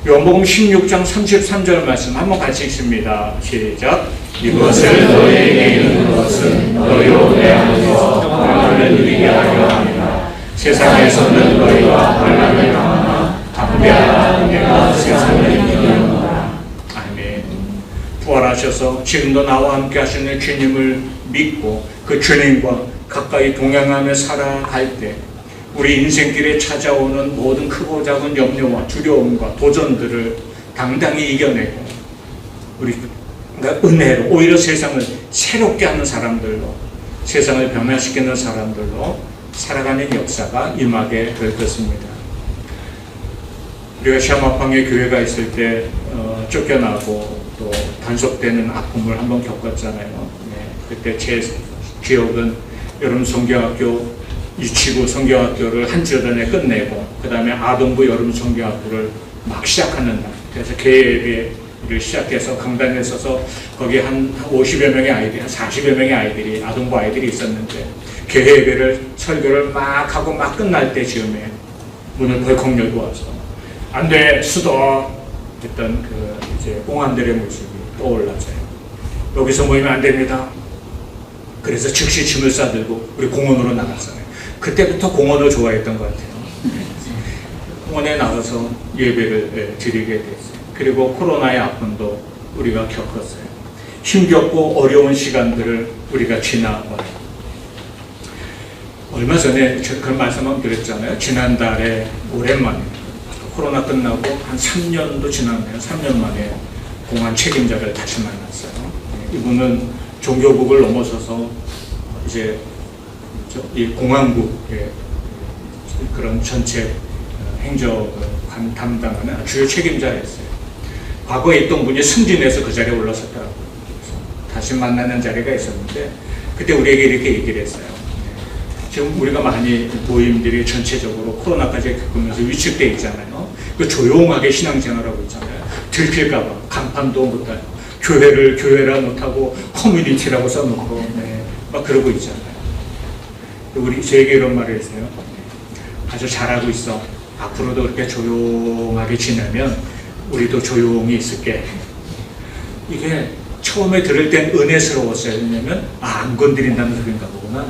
요한복음 16장 33절 말씀 한번 같이 읽습니다. 시작. 이것을 너희에게 이르는 것은 너희로 내 안에서 평안을 누리게 하려 함이라. 세상에서는 너희가 환난을 당하나 담대하라. 내가 세상을 이기었노라. 아멘. 부활하셔서 지금도 나와 함께 하시는 주님을 믿고 그 주님과 가까이 동행하며 살아갈 때 우리 인생길에 찾아오는 모든 크고 작은 염려와 두려움과 도전들을 당당히 이겨내고 우리 은혜로 오히려 세상을 새롭게 하는 사람들로, 세상을 변화시키는 사람들로 살아가는 역사가 임하게 될 것입니다. 우리가 시아마팡에 교회가 있을 때 쫓겨나고 또 단속되는 아픔을 한번 겪었잖아요. 네, 그때 제 기억은 여름 성경학교 이치구 성경학교를 한 주 전에 끝내고 그 다음에 아동부 여름 성경학교를 막 시작하는 날, 그래서 개예배를 시작해서 강단에 서서 거기 한 50여 명의 아이들이, 한 40여 명의 아이들이, 아동부 아이들이 있었는데 개예배를 설교를 막 하고 막 끝날 때 즈음에 문을 벌컥 열고 와서 안 돼, 수도 했던 그 이제 공안들의 모습이 떠올라져요. 여기서 모이면 안 됩니다. 그래서 즉시 짐을 싸들고 우리 공원으로 나갔어요. 그때부터 공원을 좋아했던 것 같아요. 공원에 나가서 예배를 드리게 됐어요. 그리고 코로나의 아픔도 우리가 겪었어요. 힘겹고 어려운 시간들을 우리가 지나왔어요. 얼마 전에 그런 말씀을 드렸잖아요. 지난달에 오랜만에 코로나 끝나고 한 3년도 지났네요. 3년 만에 공안 책임자를 다시 만났어요. 이분은 종교국을 넘어서서 이제 이 공안국의 그런 전체 행정을 담당하는 주요 책임자였어요. 과거에 있던 분이 승진해서 그 자리에 올라섰더라고요. 다시 만나는 자리가 있었는데 그때 우리에게 이렇게 얘기를 했어요. 지금 우리가 많이 모임들이 전체적으로 코로나까지 겪으면서 위축돼 있잖아요. 그 조용하게 신앙생활하고 있잖아요. 들킬까봐 간판도 못해요. 교회를 교회라 못하고 커뮤니티라고 써놓고 막 그러고 있잖아요. 우리 저에게 이런 말을 했어요. 아주 잘하고 있어. 앞으로도 그렇게 조용하게 지내면 우리도 조용히 있을게. 이게 처음에 들을 땐 은혜스러웠어요. 왜냐면 안 건드린다는 소린가 보구나.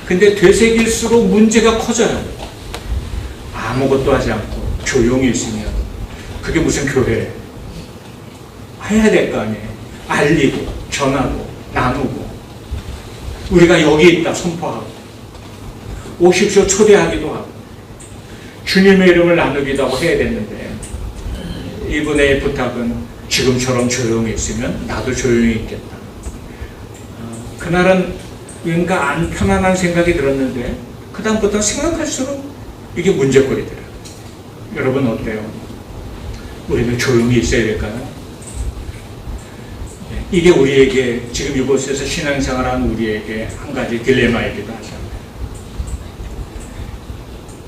근데 되새길수록 문제가 커져요. 아무것도 하지 않고 조용히 있으면 그게 무슨 교회예요. 해야 될 거 아니에요. 알리고 전하고 나누고 우리가 여기 있다 선포하고 오십시오 초대하기도 하고 주님의 이름을 나누기도 하고 해야 됐는데 이분의 부탁은 지금처럼 조용히 있으면 나도 조용히 있겠다. 그날은 뭔가 안 편안한 생각이 들었는데 그 다음부터 생각할수록 이게 문제거리더라고요. 여러분 어때요? 우리는 조용히 있어야 될까요? 이게 우리에게 지금 이곳에서 신앙생활하는 우리에게 한 가지 딜레마이기도 하잖아요.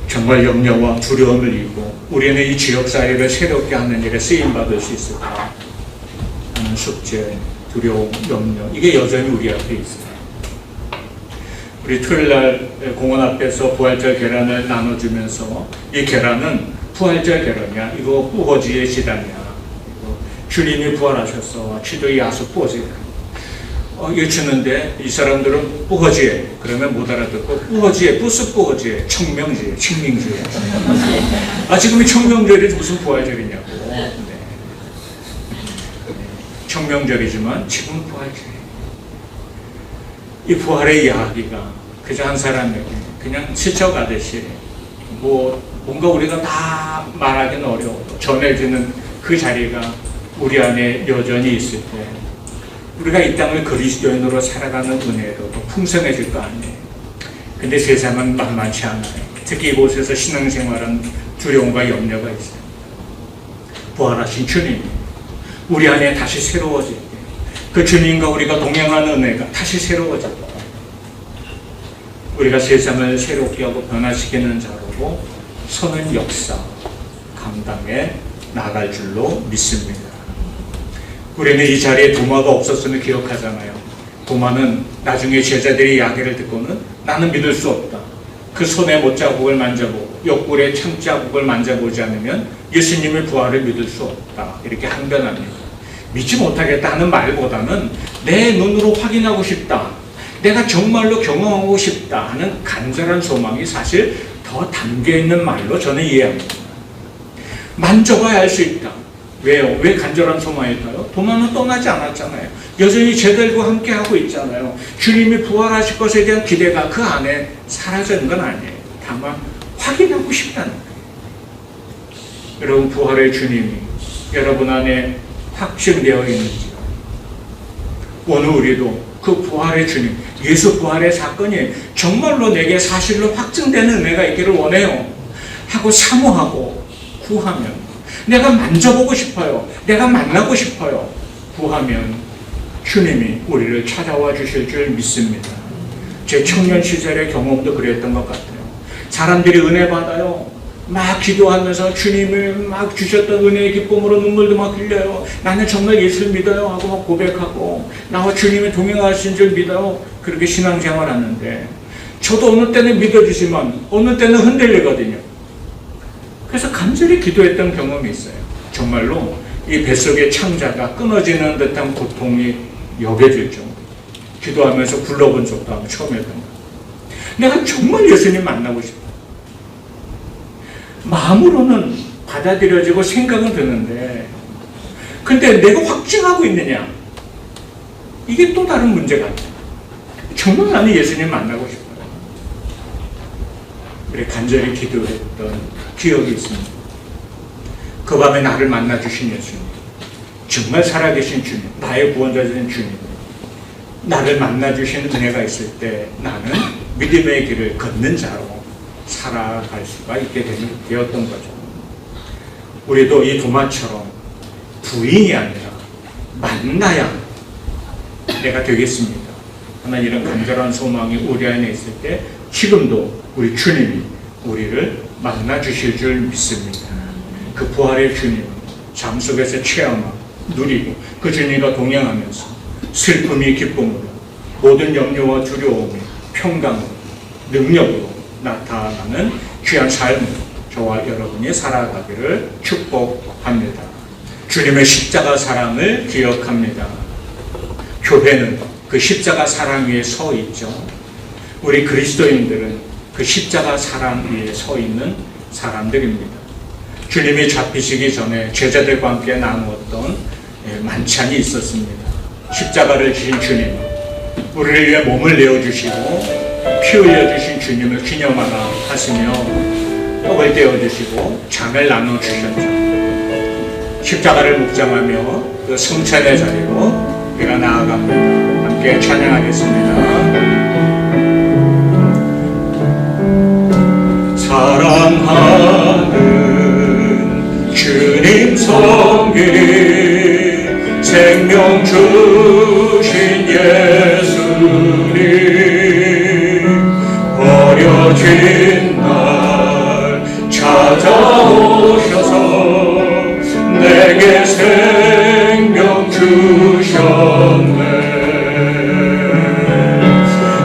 정말 염려와 두려움을 이고 우리는 이 지역사회를 새롭게 하는 일에 쓰임받을 수 있을까 하는 숙제, 두려움, 염려 이게 여전히 우리 앞에 있어요. 우리 토요일날 공원 앞에서 부활절 계란을 나눠주면서 이 계란은 부활절 계란이야. 이거 뿌거지의 지단이야. 주님이 부활하셨어. 치도의 야수 뿌거지. 이거 주는데 이 사람들은 뿌거지에 그러면 못 알아듣고 뿌거지에 부스 뿌거지에 청명지에清明지에 지금이 청명절이 무슨 부활절이냐고. 네. 청명절이지만 지금 부활절이에요. 이 부활의 이야기가 그저 한 사람에게 그냥 스쳐가듯이 뭔가 우리가 다 말하기는 어려워도 전해지는 그 자리가 우리 안에 여전히 있을 때 우리가 이 땅을 그리스도인으로 살아가는 은혜로 더 풍성해질 거 아니에요. 근데 세상은 만만치 않아요. 특히 이곳에서 신앙생활은 두려움과 염려가 있어요. 부활하신 주님 우리 안에 다시 새로워질 때 그 주님과 우리가 동행하는 은혜가 다시 새로워질 때 우리가 세상을 새롭게 하고 변화시키는 자로 서는 역사 감당해 나갈 줄로 믿습니다. 우리는 이 자리에 도마가 없었음을 기억하잖아요. 도마는 나중에 제자들이 이야기를 듣고는 나는 믿을 수 없다. 그 손의 못자국을 만져보고 옆구리의 창자국을 만져보지 않으면 예수님의 부활을 믿을 수 없다. 이렇게 항변합니다. 믿지 못하겠다 하는 말보다는 내 눈으로 확인하고 싶다. 내가 정말로 경험하고 싶다 하는 간절한 소망이 사실 더 담겨있는 말로 저는 이해합니다. 만져봐야 알 수 있다. 왜요? 왜 간절한 소망일까요? 도마는 떠나지 않았잖아요. 여전히 제들과 함께하고 있잖아요. 주님이 부활하실 것에 대한 기대가 그 안에 사라지는 건 아니에요. 다만 확인하고 싶다는 거예요. 여러분 부활의 주님이 여러분 안에 확증되어 있는지 오늘 우리도 그 부활의 주님 예수 부활의 사건이 정말로 내게 사실로 확증되는 은혜가 있기를 원해요 하고 사모하고 구하면 내가 만져보고 싶어요. 내가 만나고 싶어요. 구하면 주님이 우리를 찾아와 주실 줄 믿습니다. 제 청년 시절의 경험도 그랬던 것 같아요. 사람들이 은혜 받아요. 막 기도하면서 주님을 막 주셨던 은혜의 기쁨으로 눈물도 막 흘려요. 나는 정말 예수를 믿어요 하고 막 고백하고 나와 주님이 동행하신 줄 믿어요. 그렇게 신앙생활 하는데 저도 어느 때는 믿어지지만 어느 때는 흔들리거든요. 그래서 간절히 기도했던 경험이 있어요. 정말로 이 뱃속의 창자가 끊어지는 듯한 고통이 여겨질 정도. 기도하면서 불러본 적도 아마 처음이었던 거예요. 내가 정말 예수님 만나고 싶어. 마음으로는 받아들여지고 생각은 드는데, 근데 내가 확증하고 있느냐? 이게 또 다른 문제가 아니야. 정말 나는 예수님 만나고 싶어요. 우리 간절히 기도했던 기억이 있습니다. 그 밤에 나를 만나주신 예수님, 정말 살아계신 주님, 나의 구원자신 주님, 나를 만나주신 은혜가 있을 때 나는 믿음의 길을 걷는 자로 살아갈 수가 있게 되었던 거죠. 우리도 이 도마처럼 부인이 아니라 만나야 내가 되겠습니다 하는 이런 간절한 소망이 우리 안에 있을 때 지금도 우리 주님이 우리를 만나 주실 줄 믿습니다. 그 부활의 주님은 잠 속에서 체험하고 누리고 그 주님과 동행하면서 슬픔이 기쁨으로 모든 염려와 두려움이 평강으로 능력으로 나타나는 귀한 삶을 저와 여러분이 살아가기를 축복합니다. 주님의 십자가 사랑을 기억합니다. 교회는 그 십자가 사랑 위에 서 있죠. 우리 그리스도인들은 그 십자가 사랑 위에 서 있는 사람들입니다. 주님이 잡히시기 전에 제자들과 함께 나누었던 만찬이 있었습니다. 십자가를 지신 주님, 우리를 위해 몸을 내어주시고 피 흘려주신 주님을 기념하라 하시며 떡을 떼어주시고 잔을 나눠주셨죠. 십자가를 묵상하며 그 성찬의 자리로 우리가 나아갑니다. 함께 찬양하겠습니다. 사랑하는 주님 섬기리 생명 주신 예수님 버려진 날 찾아오셔서 내게 생명 주셨네.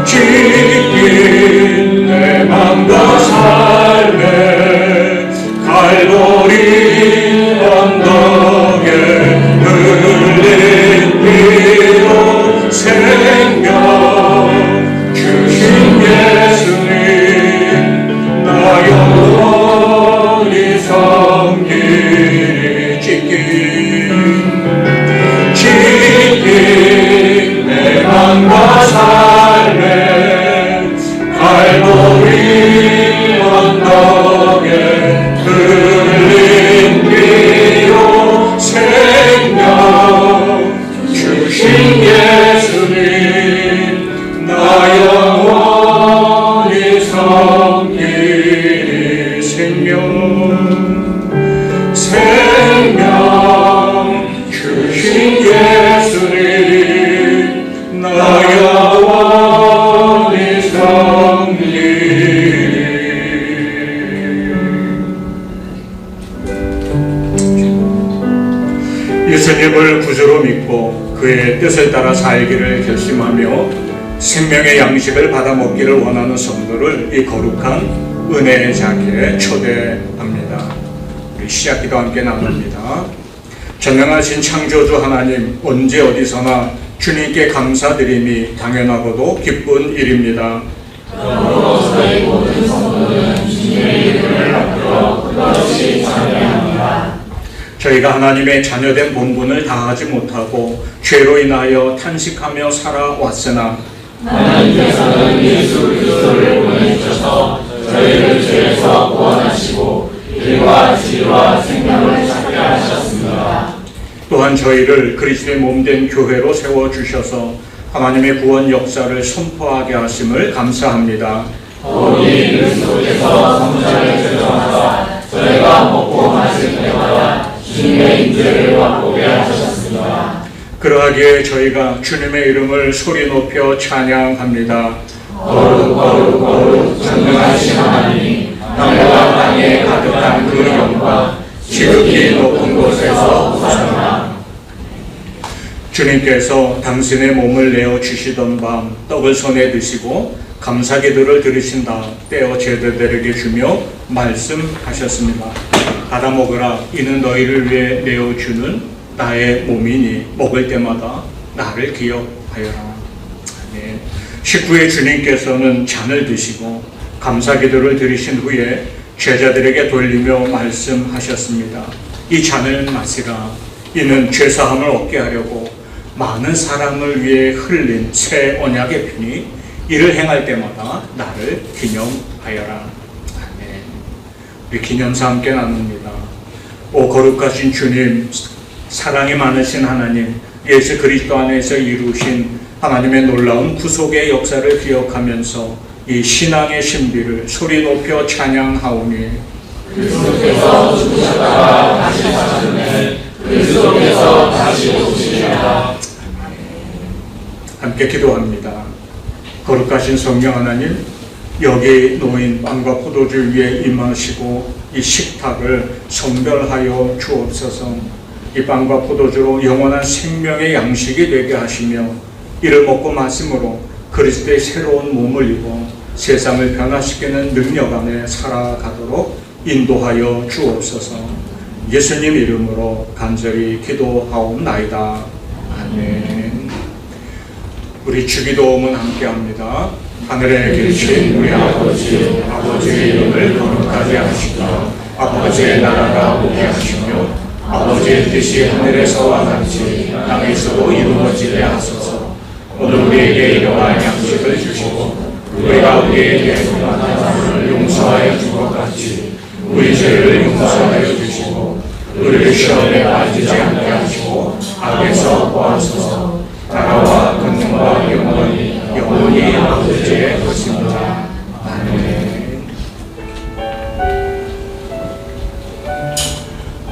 지킨 내 맘과 삶에 갈보리 언덕에 흘린 피로 생명 주신 예수님 나 영원히 섬기리. 지킨 내 맘과 삶에 갈보리 언덕에 흘린 피로 생명 주신 예수님 나 영원히 섬기리. 생명 주신 예수님 나 영원히 섬기리. 예수님을 구주로 믿고 그의 뜻을 따라 살기를 결심하며 생명의 양식을 받아 먹기를 원하는 성도를 이 거룩한 은혜의 자리에 초대합니다. 우리 시작기도 함께 나눕니다. 전능하신 창조주 하나님, 언제 어디서나 주님께 감사드림이 당연하고도 기쁜 일입니다. 그러므로 저희 모든 성도는 주님의 이름을 받들어 끝없이 찬양합니다. 저희가 하나님의 자녀된 본분을 다하지 못하고 죄로 인하여 탄식하며 살아왔으나 하나님께서는 예수 그리스도를 보내주셔서 저희를 죄에서 구원하시고 길과 진리와 생명을 찾게 하셨습니다. 또한 저희를 그리스도의 몸된 교회로 세워주셔서 하나님의 구원 역사를 선포하게 하심을 감사합니다. 오니 그리스도께서 성자를 제정하사 저희가 먹고 마실 때마다 주님의 인재를 맛보게 하셨습니다. 그러하기에 저희가 주님의 이름을 소리 높여 찬양합니다. 거룩 거룩 거룩 전능하신 하나님, 하늘과 땅에 가득한 그 영광 지극히 높은 곳에서 호산나. 주님께서 당신의 몸을 내어 주시던 밤 떡을 손에 드시고 감사기도를 들으신 다음 떼어 제자들에게 주며 말씀하셨습니다. 받아 먹으라. 이는 너희를 위해 내어주는 나의 몸이니 먹을 때마다 나를 기억하여라. 아멘. 식후에 주님께서는 잔을 드시고 감사기도를 드리신 후에 제자들에게 돌리며 말씀하셨습니다. 이 잔을 마시라. 이는 죄사함을 얻게 하려고 많은 사람을 위해 흘린 새 언약의 피니 이를 행할 때마다 나를 기념하여라. 아멘. 우리 기념사 함께 나눕니다. 오 거룩하신 주님, 사랑이 많으신 하나님, 예수 그리스도 안에서 이루신 하나님의 놀라운 구속의 역사를 기억하면서 이 신앙의 신비를 소리 높여 찬양하오니 그리스도께서 죽으셨다가 다시 사셨네. 그리스도께서 다시 오시리라. 함께 기도합니다. 거룩하신 성령 하나님, 여기 놓인 빵과 포도주 위에 임하시고 이 식탁을 성별하여 주옵소서. 이 빵과 포도주로 영원한 생명의 양식이 되게 하시며 이를 먹고 마심으로 그리스도의 새로운 몸을 입어 세상을 변화시키는 능력 안에 살아가도록 인도하여 주옵소서. 예수님 이름으로 간절히 기도하옵나이다. 아멘. 우리 주기도문 함께합니다. 하늘에 계신 우리 아버지, 아버지의 이름을 거룩하게 하시고 아버지의 나라가 오게 하시며 아버지의 뜻이 하늘에서와 같이 땅에서도 이루어지게 하소서. 오늘 우리에게 이러한 양식을 주시고 우리가 우리에게 불만한 자를 용서하여 준 것 같이 우리 죄를 용서하여 주시고 우리를 시험에 빠지지 않게 하시고 악에서 구하소서. 나라와 권능과 영원히 아버지의 것입니다. 아멘.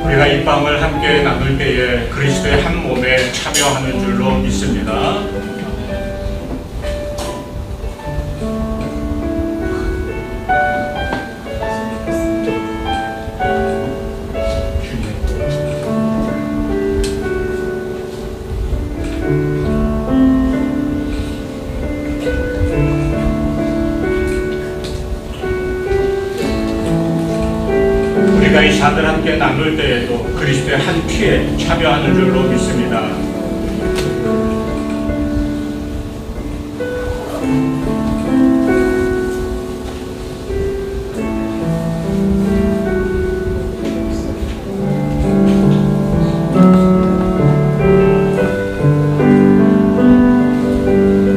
우리가 이 빵을 함께 나눌 때에 그리스도의 한 몸에 참여하는 줄로 믿습니다. 우리가 이 잔을 함께 나눌 때에도 그리스도의 한 피에 참여하는 줄로 믿습니다.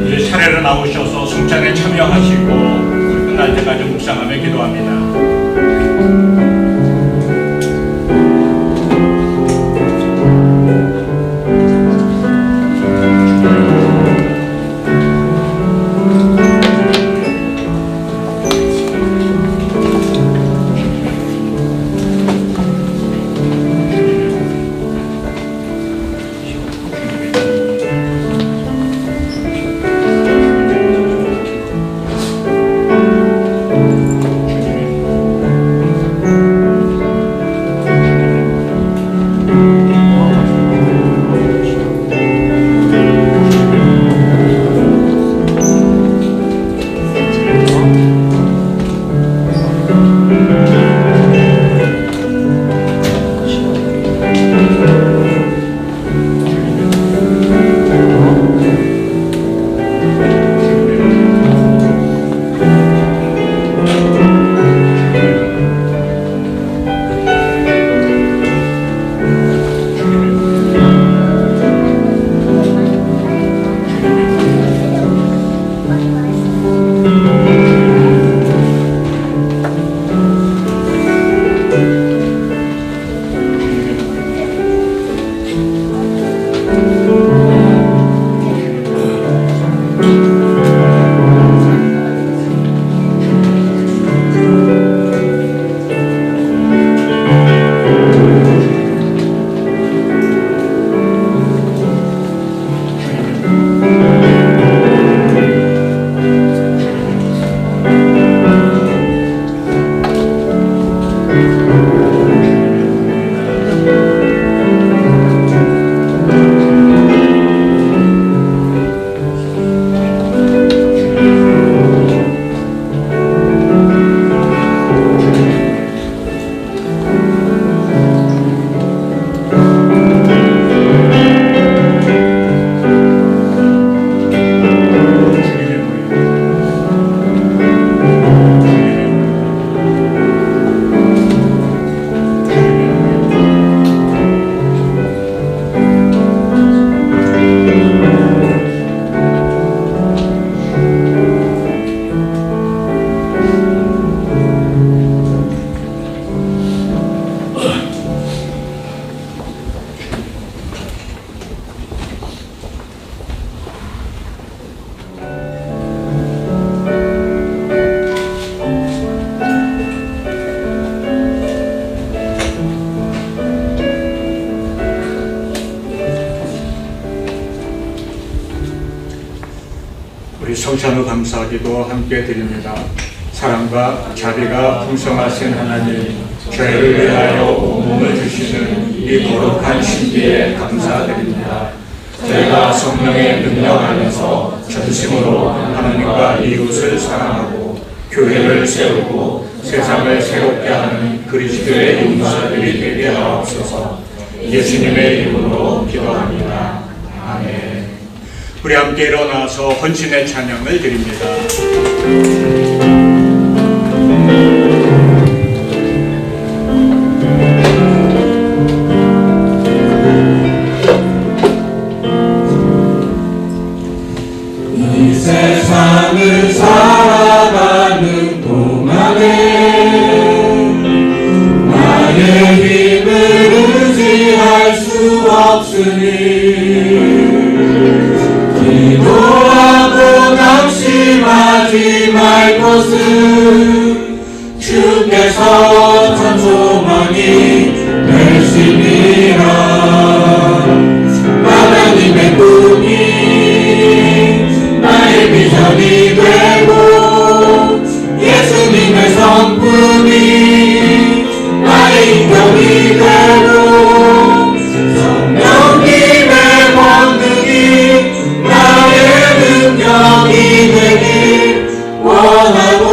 이제 차례로 나오셔서 성찬에 참여하시고 우리 끝날 때까지 묵상하며 기도합니다. 성찬후 감사기도 함께 드립니다. 사랑과 자비가 풍성하신 하나님, 저희를 위하여 온몸을 주시는 이 거룩한 신비에 감사드립니다. 저희가 성령의 능력 안에서 전심으로 하나님과 이웃을 사랑하고 교회를 세우고 세상을 새롭게 하는 그리스도의 용사들이 되게 하옵소서. 예수님의 이름으로 기도합니다. 아멘. 우리 함께 일어나서 헌신의 찬양을 드립니다. 이 세상을 살아가는 동안에 나의 힘을 의지할 수 없으니 기도하고 낙심하지 말 것은 주께서 참 소망이 되시니라. 하나님의 꿈이 나의 비전이 되고 예수님의 성품이 나의 인격이 되고 성령님의 권능이 나의 능력이 되길 원하고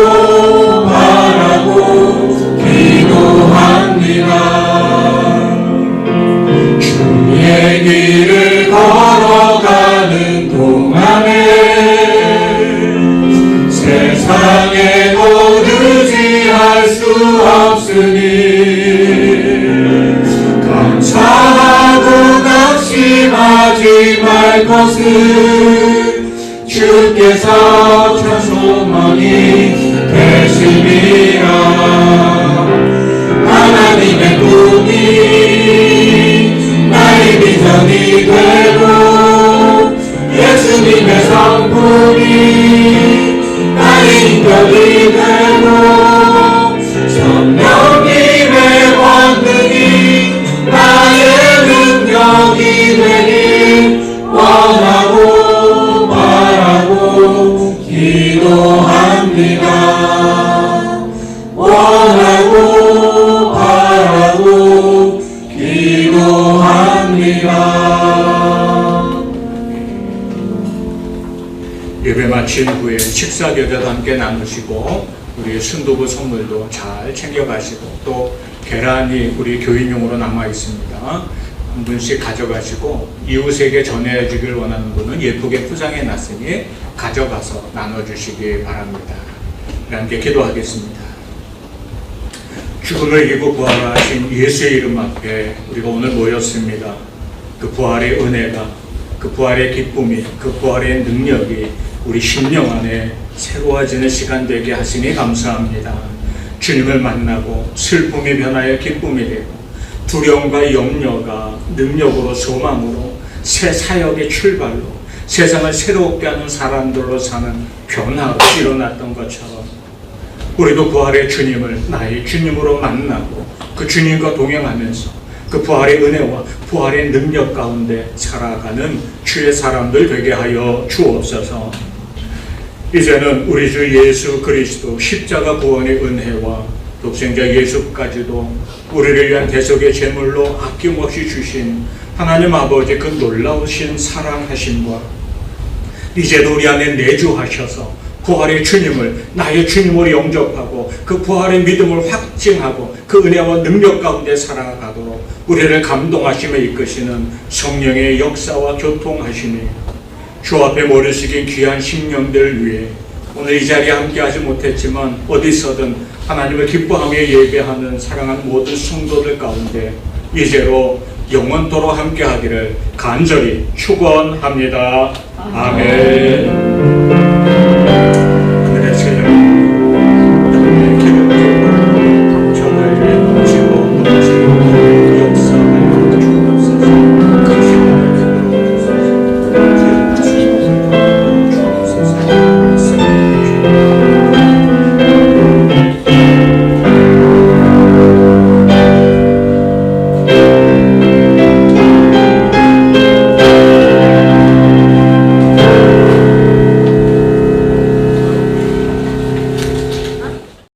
바라고 기도합니다. 주의 길을 걸어가는 동안에 세상에도 의지할 수 없으니 감사하고 낙심하지 말 것은 주께서 참 소망이 되심이라. 하나님의 꿈이 나의 비전이 되고 예수님의 성품이 나의 인격이 되고 성령님의 권능이 나의 능력이 되길 원하고 바라고 기도합니다. 원하고 바라고 기도합니다. 예배 마친 후에 식사 교대도 함께 나누시고 우리 순두부 선물도 잘 챙겨가시고 또 계란이 우리 교인용으로 남아 있습니다. 한 분씩 가져가시고 이웃에게 전해주길 원하는 분은 예쁘게 포장해 놨으니 가져가서 나눠주시기 바랍니다. 함께 기도하겠습니다. 죽음을 이기고 부활하신 예수의 이름 앞에 우리가 오늘 모였습니다. 그 부활의 은혜가, 그 부활의 기쁨이, 그 부활의 능력이 우리 심령 안에 새로워지는 시간 되게 하시니 감사합니다. 주님을 만나고 슬픔이 변하여 기쁨이 되고 두려움과 염려가 능력으로 소망으로 새 사역의 출발로 세상을 새롭게 하는 사람들로 사는 변화로 일어났던 것처럼 우리도 부활의 주님을 나의 주님으로 만나고 그 주님과 동행하면서 그 부활의 은혜와 부활의 능력 가운데 살아가는 주의 사람들 되게 하여 주옵소서. 이제는 우리 주 예수 그리스도 십자가 구원의 은혜와 독생자 예수까지도 우리를 위한 대속의 제물로 아낌없이 주신 하나님 아버지 그 놀라우신 사랑하심과 이제도 우리 안에 내주하셔서 부활의 주님을 나의 주님으로 영접하고 그 부활의 믿음을 확증하고 그 은혜와 능력 가운데 살아가도록 우리를 감동하시며 이끄시는 성령의 역사와 교통하심이 주 앞에 모여 숙인 귀한 심령들 위해 오늘 이 자리에 함께하지 못했지만 어디서든 하나님을 기뻐하며 예배하는 사랑하는 모든 성도들 가운데 이제로 영원토록 함께하기를 간절히 축원합니다. 아멘.